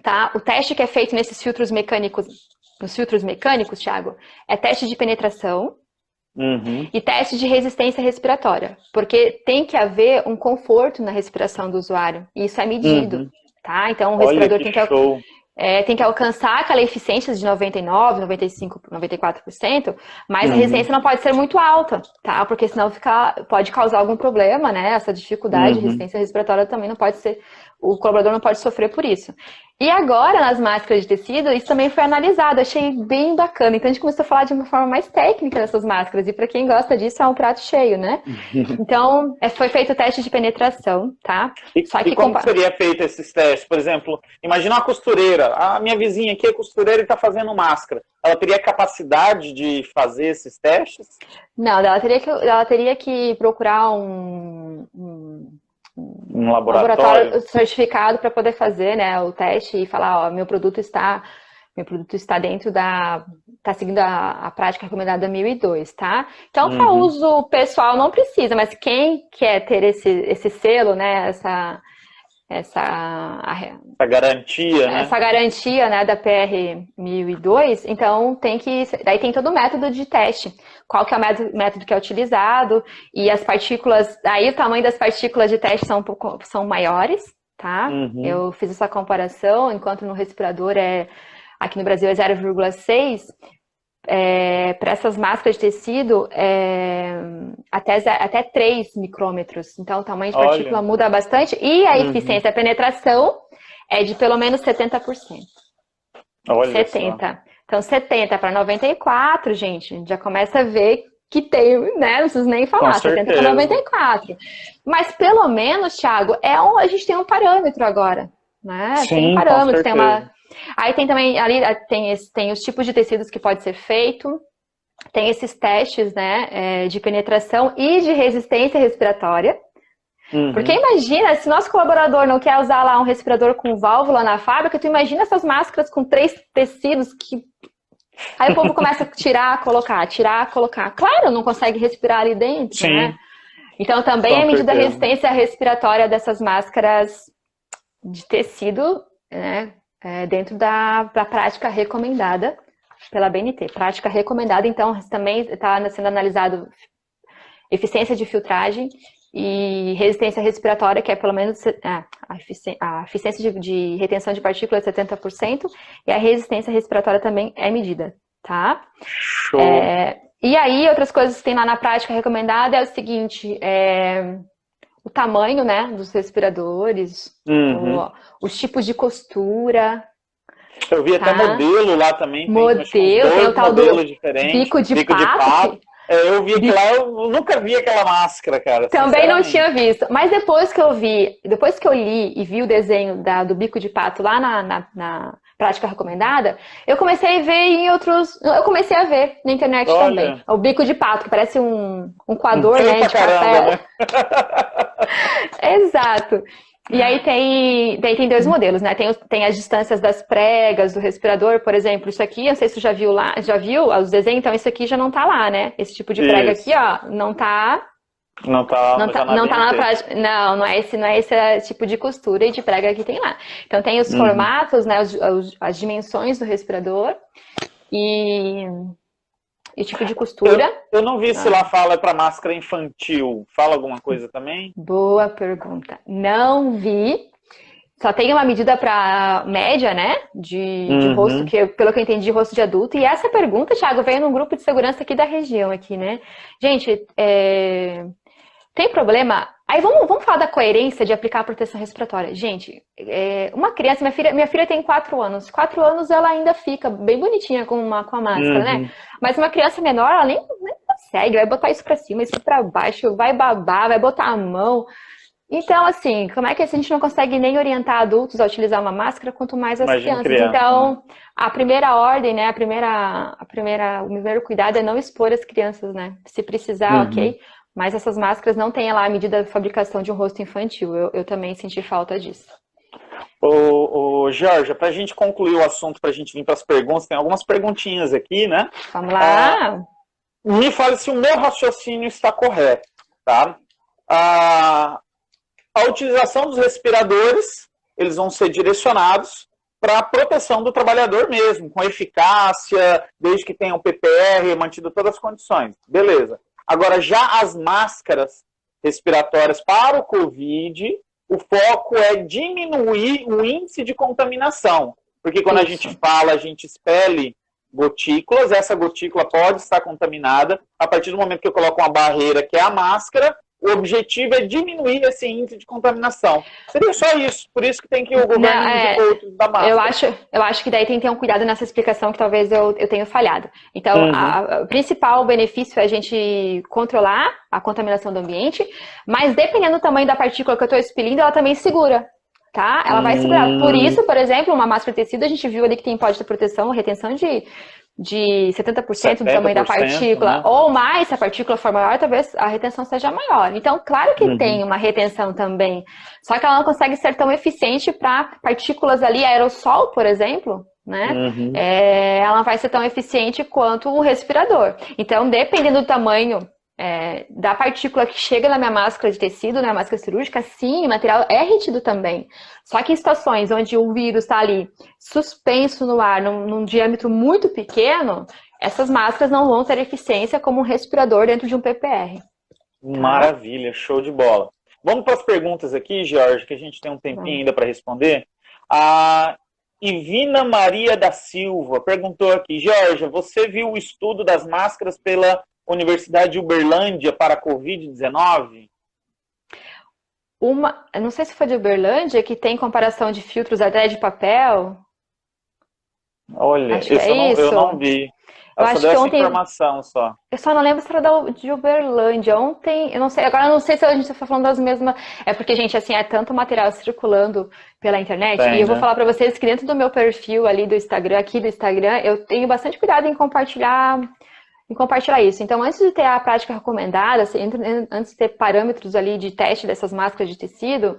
tá? O teste que é feito nesses filtros mecânicos, Thiago, é teste de penetração. E teste de resistência respiratória, porque tem que haver um conforto na respiração do usuário, e isso é medido, tá? Então o respirador tem que alcançar aquela eficiência de 99%, 95%, 94%, mas a resistência não pode ser muito alta, tá? Porque senão pode causar algum problema, né? Essa dificuldade de resistência respiratória também não pode ser o colaborador não pode sofrer por isso. E agora, nas máscaras de tecido, isso também foi analisado, achei bem bacana. Então, a gente começou a falar de uma forma mais técnica dessas máscaras. E para quem gosta disso, é um prato cheio, né? Então, foi feito o teste de penetração, tá? E como seria feito esses testes? Por exemplo, imagina uma costureira. A minha vizinha aqui é costureira e está fazendo máscara. Ela teria capacidade de fazer esses testes? Não, ela teria que procurar um laboratório certificado para poder fazer, né, o teste e falar, ó, meu produto está dentro está seguindo a prática recomendada 1002, tá? Então, para uso pessoal não precisa, mas quem quer ter esse selo, né, essa garantia, né? Essa garantia, né, da PR 1002, então daí tem todo o método de teste. Qual que é o método que é utilizado e as partículas, aí o tamanho das partículas de teste são maiores, tá? Eu fiz essa comparação, enquanto no respirador aqui no Brasil é 0,6, para essas máscaras de tecido até 3 micrômetros. Então o tamanho de partícula muda bastante e a eficiência, a penetração é de pelo menos 70%. Olha 70%. Só. Então 70 para 94, gente, já começa a ver que tem, né? Não preciso nem falar, 70 para 94. Mas pelo menos, Thiago, a gente tem um parâmetro agora, né? Sim, tem um parâmetro, tem uma. Aí tem também, ali tem os tipos de tecidos que pode ser feito, tem esses testes, né, de penetração e de resistência respiratória. Porque imagina, se nosso colaborador não quer usar lá um respirador com válvula na fábrica, tu imagina essas máscaras com 3 tecidos que... Aí o povo começa a tirar, colocar. Claro, não consegue respirar ali dentro, Sim. Né? Então também a medida da resistência respiratória dessas máscaras de tecido, né, dentro da prática recomendada pela BNT. Prática recomendada, então, também está sendo analisado eficiência de filtragem e resistência respiratória, que é pelo menos a eficiência de retenção de partículas 70%, e a resistência respiratória também é medida, tá? Show! E aí, outras coisas que tem lá na prática recomendada é o seguinte, o tamanho, né, dos respiradores, os tipos de costura. Eu vi até modelo lá também. Tem o tal do bico de pato. Eu vi aquilo lá, eu nunca vi aquela máscara, cara. Também não tinha visto. Mas depois que eu li e vi o desenho do bico de pato lá na prática recomendada, eu comecei a ver eu comecei a ver na internet também. O bico de pato, que parece um coador, né, de papel. Né? Exato. E aí tem 2 modelos, né? Tem as distâncias das pregas do respirador, por exemplo, isso aqui, não sei se você já viu os desenhos, então isso aqui já não tá lá, né? Esse tipo de prega aqui, ó, não tá na prática. Não é esse tipo de costura e de prega que tem lá. Então tem os formatos, né? As dimensões do respirador e tipo de costura. Eu não vi se lá fala para máscara infantil. Fala alguma coisa também? Boa pergunta. Não vi. Só tem uma medida para média, né? De rosto, que pelo que eu entendi, rosto de adulto. E essa pergunta, Thiago, veio num grupo de segurança aqui da região, aqui, né? Gente, tem problema? Aí vamos falar da coerência de aplicar a proteção respiratória. Gente, uma criança, minha filha tem 4 anos. 4 anos ela ainda fica bem bonitinha com a máscara, né? Mas uma criança menor, ela nem consegue, vai botar isso pra cima, isso pra baixo, vai babar, vai botar a mão. Então, assim, como é que a gente não consegue nem orientar adultos a utilizar uma máscara, quanto mais as crianças? Então, a primeira ordem, né, o primeiro cuidado é não expor as crianças, né? Se precisar, ok. Mas essas máscaras não têm lá a medida de fabricação de um rosto infantil. Eu também senti falta disso. Georgia, para a gente concluir o assunto, para a gente vir para as perguntas, tem algumas perguntinhas aqui, né? Vamos lá. Me fale se o meu raciocínio está correto, tá? A utilização dos respiradores, eles vão ser direcionados para a proteção do trabalhador mesmo, com eficácia, desde que tenham PPR, mantido todas as condições. Beleza. Agora, já as máscaras respiratórias para o COVID, o foco é diminuir o índice de contaminação. Porque quando a gente fala, a gente expele gotículas, essa gotícula pode estar contaminada. A partir do momento que eu coloco uma barreira, que é a máscara, o objetivo é diminuir esse índice de contaminação. Seria só isso, por isso que tem que o governo indicou outros da máscara. Eu acho que daí tem que ter um cuidado nessa explicação que talvez eu tenha falhado. Então, o principal benefício é a gente controlar a contaminação do ambiente, mas dependendo do tamanho da partícula que eu estou expelindo, ela também segura. Tá? Ela vai segurar. Por isso, por exemplo, uma máscara de tecido, a gente viu ali que tem pode ter proteção, retenção de 70% do tamanho da partícula, né? Ou mais, se a partícula for maior, talvez a retenção seja maior. Então, claro que tem uma retenção também, só que ela não consegue ser tão eficiente para partículas ali, aerossol, por exemplo, né? Ela não vai ser tão eficiente quanto o respirador. Então, dependendo do tamanho da partícula que chega na minha máscara de tecido, na máscara cirúrgica, sim, o material é retido também. Só que em situações onde o vírus está ali suspenso no ar, num diâmetro muito pequeno, essas máscaras não vão ter eficiência como um respirador dentro de um PPR. Maravilha, show de bola. Vamos para as perguntas aqui, Jorge, que a gente tem um tempinho ainda para responder. A Ivina Maria da Silva perguntou aqui, Jorge, você viu o estudo das máscaras pela Universidade de Uberlândia para a Covid-19? Eu não sei se foi de Uberlândia, que tem comparação de filtros até de papel. Olha, eu não vi. Eu só dei essa informação só. Eu só não lembro se era de Uberlândia. Ontem, eu não sei, agora eu não sei se a gente está falando das mesmas. É porque, gente, assim, é tanto material circulando pela internet. E eu vou falar para vocês que dentro do meu perfil ali do Instagram, eu tenho bastante cuidado em compartilhar isso. Então, antes de ter a prática recomendada, antes de ter parâmetros ali de teste dessas máscaras de tecido,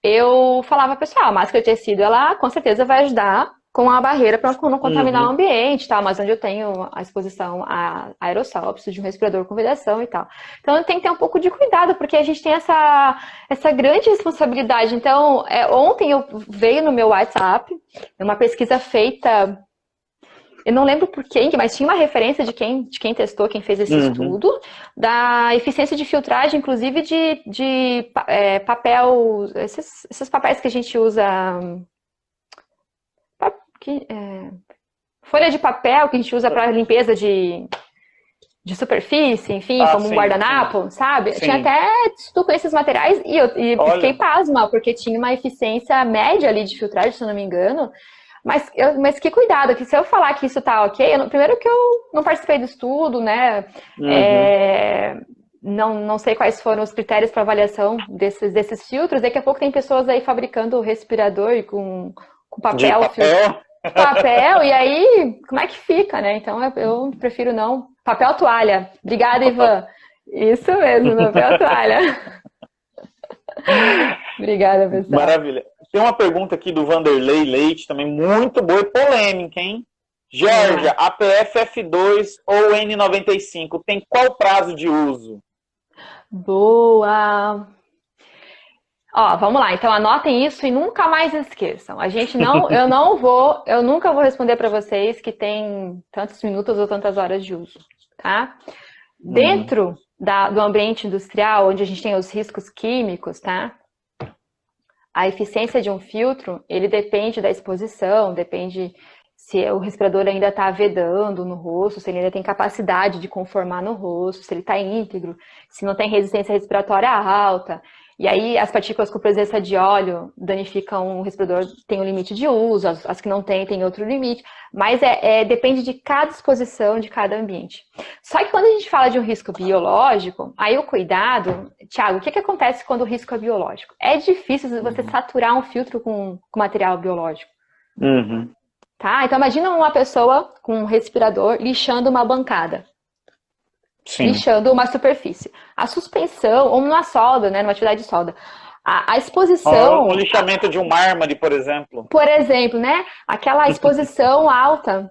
eu falava, pessoal, a máscara de tecido, ela com certeza vai ajudar com a barreira para não contaminar o ambiente, tá? Mas onde eu tenho a exposição a aerossol, eu preciso de um respirador com vedação e tal. Então, tem que ter um pouco de cuidado, porque a gente tem essa grande responsabilidade. Então, ontem veio no meu WhatsApp uma pesquisa feita... Eu não lembro por quem, mas tinha uma referência de quem testou, quem fez esse estudo, da eficiência de filtragem, inclusive de papel, esses papéis que a gente usa, folha de papel que a gente usa para limpeza de superfície, enfim, como um guardanapo, sabe? Sim. Tinha até estudo com esses materiais e eu fiquei pasma, porque tinha uma eficiência média ali de filtragem, se eu não me engano. Mas que cuidado, que se eu falar que isso tá ok, primeiro que eu não participei do estudo, né? Não sei quais foram os critérios para avaliação desses filtros. Daqui a pouco tem pessoas aí fabricando respirador com papel. Papel, e aí, como é que fica, né? Então eu prefiro não. Papel toalha. Obrigada, Ivan. Isso mesmo, papel toalha. Obrigada, pessoal. Maravilha. Tem uma pergunta aqui do Vanderlei Leite, também muito boa e polêmica, hein? Georgia, APF-F2 ou N95, tem qual prazo de uso? Boa! Ó, vamos lá, então anotem isso e nunca mais esqueçam. Eu nunca vou responder para vocês que tem tantos minutos ou tantas horas de uso, tá? Dentro do ambiente industrial, onde a gente tem os riscos químicos, tá? A eficiência de um filtro, ele depende da exposição, depende se o respirador ainda está vedando no rosto, se ele ainda tem capacidade de conformar no rosto, se ele está íntegro, se não tem resistência respiratória alta. E aí as partículas com presença de óleo danificam o respirador, tem um limite de uso, as que não tem outro limite. Mas depende de cada exposição, de cada ambiente. Só que quando a gente fala de um risco biológico, aí o cuidado... Thiago, o que acontece quando o risco é biológico? É difícil você saturar um filtro com material biológico. Tá? Então imagina uma pessoa com um respirador lixando uma bancada. Sim. Lixando uma superfície. A suspensão, ou numa solda, né, numa atividade de solda, a exposição... O lixamento de um mármore, por exemplo. Por exemplo, né? Aquela exposição alta.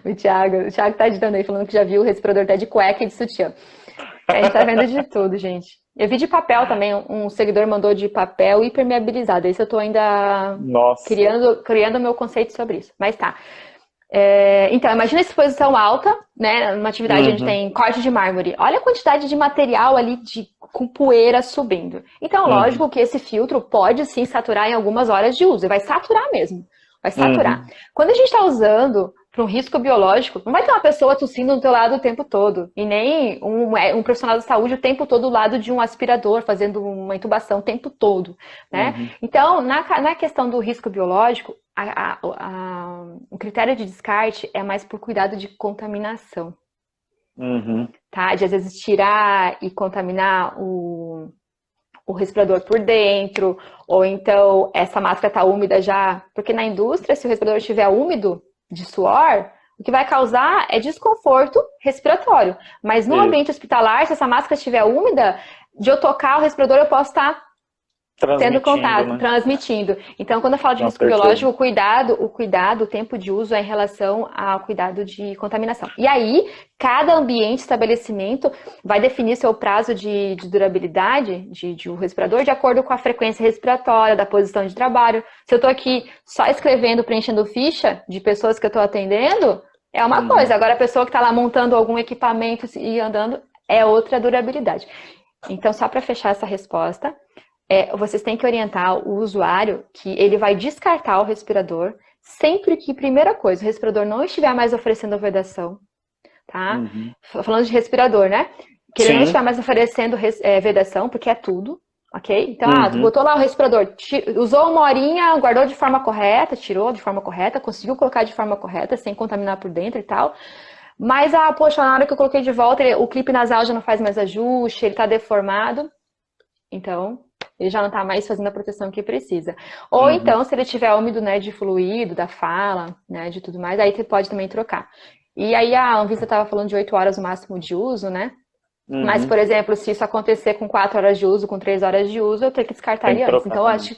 O Thiago tá editando aí, falando que já viu o respirador até de cueca e de sutiã. A gente tá vendo de tudo, gente. Eu vi de papel também, um seguidor mandou de papel impermeabilizado. Esse eu tô ainda criando o meu conceito sobre isso. Mas tá. Então, imagina a exposição alta, né, numa atividade onde tem corte de mármore. Olha a quantidade de material ali com poeira subindo. Então, lógico que esse filtro pode sim saturar em algumas horas de uso. Vai saturar mesmo. Vai saturar. Quando a gente está usando para um risco biológico, não vai ter uma pessoa tossindo do teu lado o tempo todo. E nem um profissional da saúde o tempo todo do lado de um aspirador, fazendo uma intubação o tempo todo, né? Uhum. Então, na questão do risco biológico, o critério de descarte é mais por cuidado de contaminação. Uhum. Tá? De às vezes tirar e contaminar o respirador por dentro, ou então essa máscara está úmida já, porque na indústria, se o respirador estiver úmido de suor, o que vai causar é desconforto respiratório. Mas no ambiente hospitalar, se essa máscara estiver úmida, de eu tocar o respirador, eu posso estar tendo contato, né? Transmitindo. Então, quando eu falo de risco biológico, o cuidado, o tempo de uso é em relação ao cuidado de contaminação. E aí, cada ambiente, estabelecimento, vai definir seu prazo de durabilidade de um respirador de acordo com a frequência respiratória, da posição de trabalho. Se eu estou aqui só escrevendo, preenchendo ficha de pessoas que eu estou atendendo, é uma coisa. Agora, a pessoa que está lá montando algum equipamento e andando, é outra durabilidade. Então, só para fechar essa resposta, vocês têm que orientar o usuário que ele vai descartar o respirador sempre que, primeira coisa, o respirador não estiver mais oferecendo vedação, tá? Falando de respirador, né? Que ele não estiver mais oferecendo vedação, porque é tudo, ok? Então, tu botou lá o respirador, usou uma horinha, guardou de forma correta, tirou de forma correta, conseguiu colocar de forma correta, sem contaminar por dentro e tal. Mas, poxa, na hora que eu coloquei de volta, o clipe nasal já não faz mais ajuste, ele tá deformado. Então, ele já não está mais fazendo a proteção que precisa. Ou então, se ele tiver úmido, né, de fluido, da fala, né, de tudo mais, aí você pode também trocar. E aí a Anvisa estava falando de 8 horas o máximo de uso, né? Mas, por exemplo, se isso acontecer com 4 horas de uso, com 3 horas de uso, eu tenho que descartar ele antes. Então, eu acho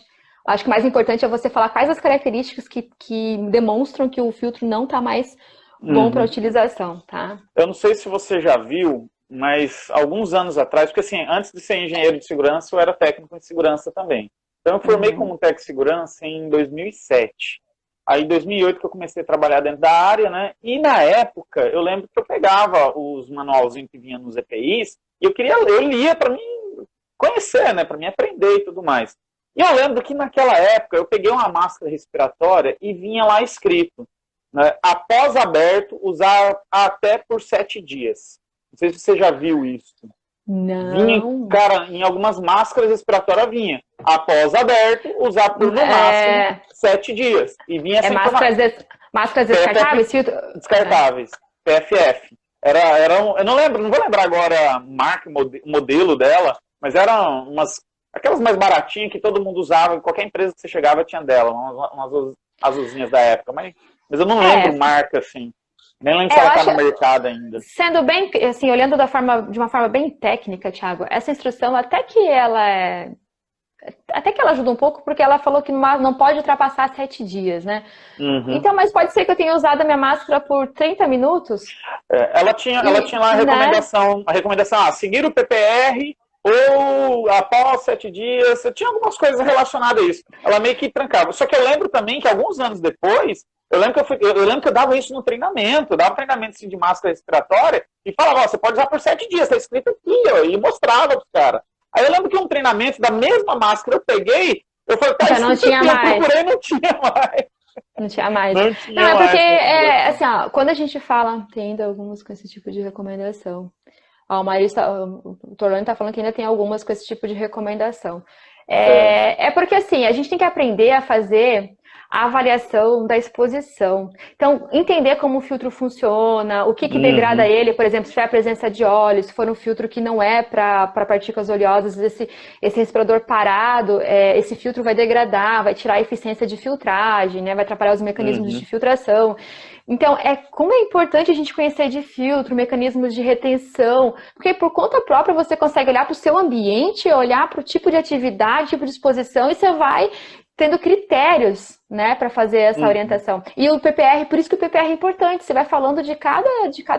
que o mais importante é você falar quais as características que demonstram que o filtro não está mais bom para utilização, tá? Eu não sei se você já viu, mas alguns anos atrás, porque assim, antes de ser engenheiro de segurança, eu era técnico de segurança também. Então eu formei como técnico de segurança em 2007. Aí em 2008 que eu comecei a trabalhar dentro da área, né? E na época, eu lembro que eu pegava os manualzinhos que vinham nos EPIs, e eu lia para mim conhecer, né? Para mim aprender e tudo mais. E eu lembro que naquela época, eu peguei uma máscara respiratória e vinha lá escrito, né, após aberto, usar até por 7 dias. Não sei se você já viu isso. Não. Vinha, cara, em algumas máscaras respiratórias vinha. Após aberto, usar por no máximo 7 dias. E vinha sem máscaras descartáveis? Descartáveis. PFF. Eu não vou lembrar agora a marca, modelo dela, mas eram aquelas mais baratinhas que todo mundo usava, qualquer empresa que você chegava tinha dela, umas azulzinhas da época, mas eu não lembro marca, assim. Nem lembro se ela está no mercado ainda. Sendo bem, assim, olhando de uma forma bem técnica, Thiago, essa instrução até que ela ajuda um pouco, porque ela falou que não pode ultrapassar 7 dias, né? Então, mas pode ser que eu tenha usado a minha máscara por 30 minutos? Ela tinha lá a recomendação, seguir o PPR ou após 7 dias, tinha algumas coisas relacionadas a isso. Ela meio que trancava. Só que eu lembro também que alguns anos depois, eu lembro que eu dava isso no treinamento, eu dava treinamento assim, de máscara respiratória e falava, você pode usar por 7 dias, tá escrito aqui, ó, e mostrava pros caras. Aí eu lembro que um treinamento da mesma máscara eu peguei, eu falei, tá, não tinha mais. Eu procurei, não tinha mais. Não tinha mais. Não, é porque, assim, ó, quando a gente fala, tem ainda algumas com esse tipo de recomendação. Ó, o Torlone tá falando que ainda tem algumas com esse tipo de recomendação. É porque, assim, a gente tem que aprender a fazer a avaliação da exposição. Então, entender como o filtro funciona, o que degrada ele, por exemplo, se tiver a presença de óleo, se for um filtro que não é para partículas oleosas, esse respirador parado, esse filtro vai degradar, vai tirar a eficiência de filtragem, né? Vai atrapalhar os mecanismos de filtração. Então, como é importante a gente conhecer de filtro, mecanismos de retenção, porque por conta própria você consegue olhar para o seu ambiente, olhar para o tipo de atividade, tipo de exposição, e você vai tendo critérios, né, para fazer essa orientação. E o PPR, por isso que o PPR é importante, você vai falando de cada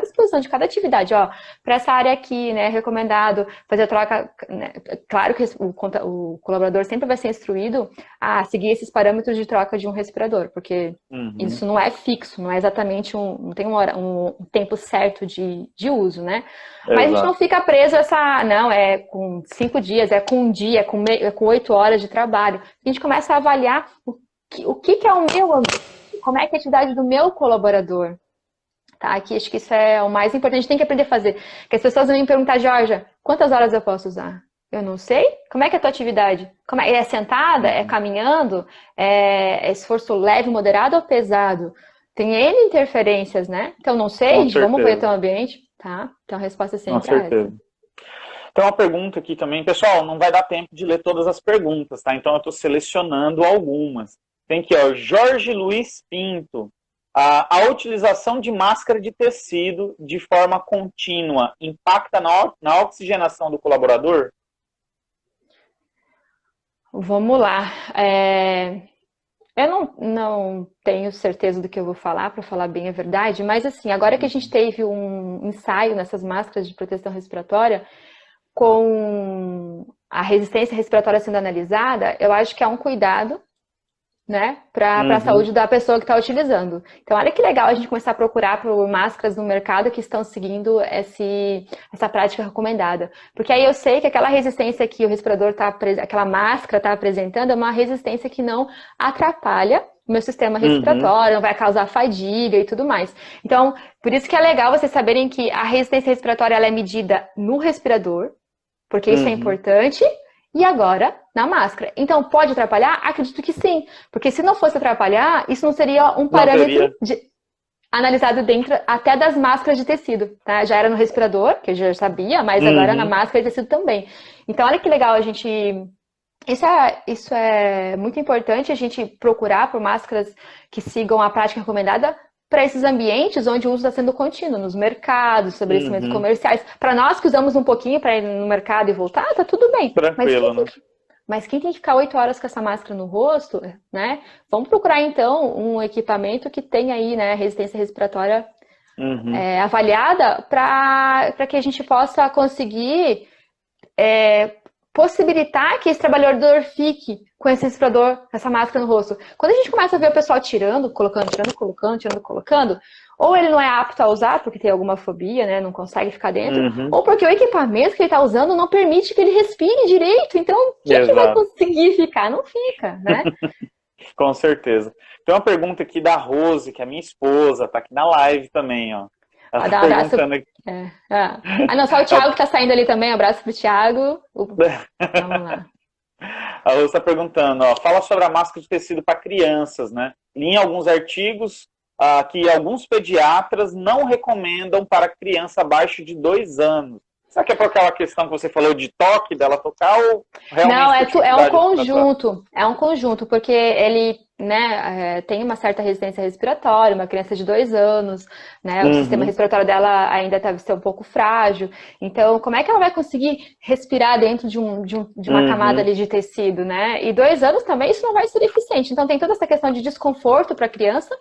exposição, de cada atividade, ó, para essa área aqui, né, recomendado fazer a troca, né, claro que o colaborador sempre vai ser instruído a seguir esses parâmetros de troca de um respirador, porque isso não é fixo, não é exatamente não tem um tempo certo de uso, né, mas a gente não fica preso a não, é com 5 dias, é com 1 dia, é com 8 horas de trabalho, a gente começa a avaliar o que é o meu ambiente, como é que é a atividade do meu colaborador, tá? Que acho que isso é o mais importante, a gente tem que aprender a fazer. Porque as pessoas vão me perguntar, Georgia, quantas horas eu posso usar? Eu não sei. Como é que é a tua atividade? É sentada? É caminhando? É esforço leve, moderado ou pesado? Tem N interferências, né? Então, não sei, vamos ver o teu ambiente, tá? Então, a resposta é sempre essa. Tem uma pergunta aqui também. Pessoal, não vai dar tempo de ler todas as perguntas, tá? Então, eu estou selecionando algumas. Tem aqui, ó, Jorge Luiz Pinto. A utilização de máscara de tecido de forma contínua impacta na oxigenação do colaborador? Vamos lá. Eu não tenho certeza do que eu vou falar, para falar bem a verdade, mas assim, agora que a gente teve um ensaio nessas máscaras de proteção respiratória, com a resistência respiratória sendo analisada, eu acho que é um cuidado, né, para a saúde da pessoa que está utilizando. Então, olha que legal a gente começar a procurar por máscaras no mercado que estão seguindo essa prática recomendada. Porque aí eu sei que aquela resistência que o respirador aquela máscara está apresentando é uma resistência que não atrapalha o meu sistema respiratório, não vai causar fadiga e tudo mais. Então, por isso que é legal vocês saberem que a resistência respiratória ela é medida no respirador, porque isso é importante. E agora, na máscara. Então, pode atrapalhar? Acredito que sim. Porque se não fosse atrapalhar, isso não seria um parâmetro analisado dentro até das máscaras de tecido. Tá? Já era no respirador, que eu já sabia, mas agora na máscara de tecido também. Então, olha que legal a gente... Isso é muito importante, a gente procurar por máscaras que sigam a prática recomendada para esses ambientes onde o uso está sendo contínuo, nos mercados, estabelecimentos comerciais. Para nós que usamos um pouquinho para ir no mercado e voltar, tá tudo bem. Tranquilo, mas quem tem que ficar 8 horas com essa máscara no rosto, né? Vamos procurar, então, um equipamento que tenha aí, né, resistência respiratória avaliada para que a gente possa conseguir possibilitar que esse trabalhador fique com esse respirador, essa máscara no rosto. Quando a gente começa a ver o pessoal tirando, colocando, ou ele não é apto a usar porque tem alguma fobia, né, não consegue ficar dentro, ou porque o equipamento que ele está usando não permite que ele respire direito. Então, quem que vai conseguir ficar? Não fica, né? Com certeza. Tem uma pergunta aqui da Rose, que é minha esposa, tá aqui na live também, ó. Ela tá perguntando aqui. Não, só o Thiago que tá saindo ali também. Abraço pro Thiago. Vamos lá. A Rose está perguntando, ó, fala sobre a máscara de tecido para crianças, né? Li em alguns artigos que alguns pediatras não recomendam para criança abaixo de 2 anos. Será que é por aquela questão que você falou de toque dela tocar ou realmente... Não, é um conjunto. É um conjunto, porque ele, né, tem uma certa resistência respiratória, uma criança de 2 anos, né? O sistema respiratório dela ainda deve ser um pouco frágil. Então, como é que ela vai conseguir respirar dentro de uma camada ali de tecido, né? E 2 anos também isso não vai ser eficiente. Então, tem toda essa questão de desconforto para a criança,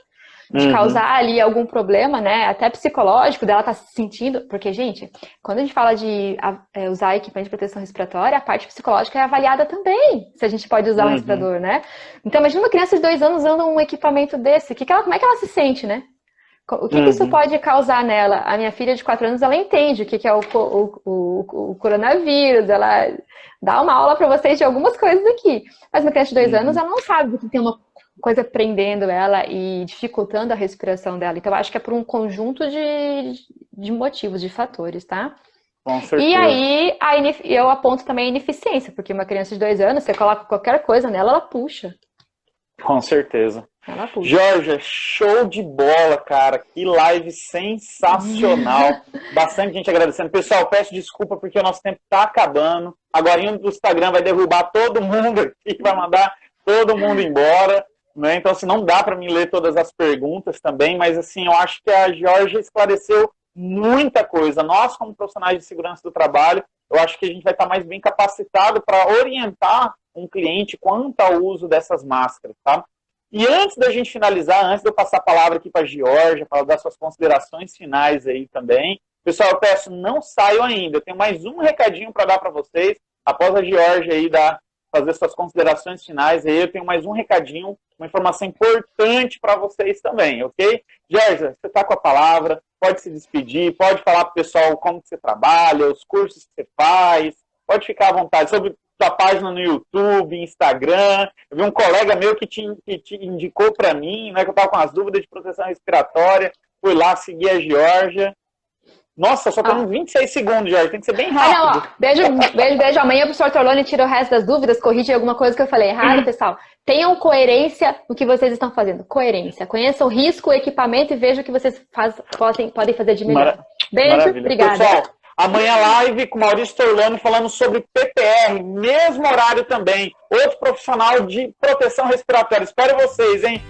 de causar ali algum problema, né, até psicológico, dela tá se sentindo, porque, gente, quando a gente fala de usar equipamento de proteção respiratória, a parte psicológica é avaliada também, se a gente pode usar o respirador, né? Então, imagina uma criança de 2 anos usando um equipamento desse, como é que ela se sente, né? O que isso pode causar nela? A minha filha de 4 anos, ela entende o que é o coronavírus, ela dá uma aula para vocês de algumas coisas aqui, mas uma criança de 2 anos, ela não sabe que tem uma coisa prendendo ela e dificultando a respiração dela. Então, eu acho que é por um conjunto de motivos, de fatores, tá? Com certeza. E aí, eu aponto também a ineficiência, porque uma criança de 2 anos, você coloca qualquer coisa nela, ela puxa. Com certeza. Ela puxa. Jorge, show de bola, cara. Que live sensacional. Bastante gente agradecendo. Pessoal, peço desculpa porque o nosso tempo tá acabando. Agora, o Instagram vai derrubar todo mundo aqui, vai mandar todo mundo embora. Né? Então, assim, não dá para mim ler todas as perguntas também, mas assim, eu acho que a Georgia esclareceu muita coisa. Nós, como profissionais de segurança do trabalho, eu acho que a gente vai estar mais bem capacitado para orientar um cliente quanto ao uso dessas máscaras, tá? E antes da gente finalizar, antes de eu passar a palavra aqui para a Georgia, para dar suas considerações finais aí também, pessoal, eu peço, não saiam ainda. Eu tenho mais um recadinho para dar para vocês, após a Georgia aí fazer suas considerações finais, aí eu tenho mais um recadinho, uma informação importante para vocês também, ok? Georgia, você está com a palavra, pode se despedir, pode falar para o pessoal como que você trabalha, os cursos que você faz, pode ficar à vontade, sobre sua página no YouTube, Instagram. Eu vi um colega meu que te indicou para mim, né, que eu estava com as dúvidas de proteção respiratória, fui lá, segui a Geórgia. Nossa, só estamos 26 segundos, Jorge. Tem que ser bem rápido. Não, ó. Beijo. Amanhã o professor Torlone tira o resto das dúvidas, corrige alguma coisa que eu falei errado, pessoal. Tenham coerência no que vocês estão fazendo. Coerência. Conheçam o risco, o equipamento e vejam o que vocês podem fazer de melhor. Beijo, maravilha. Obrigada. Pessoal, amanhã live com Maurício Torlone falando sobre PPR, mesmo horário também. Outro profissional de proteção respiratória. Espero vocês, hein?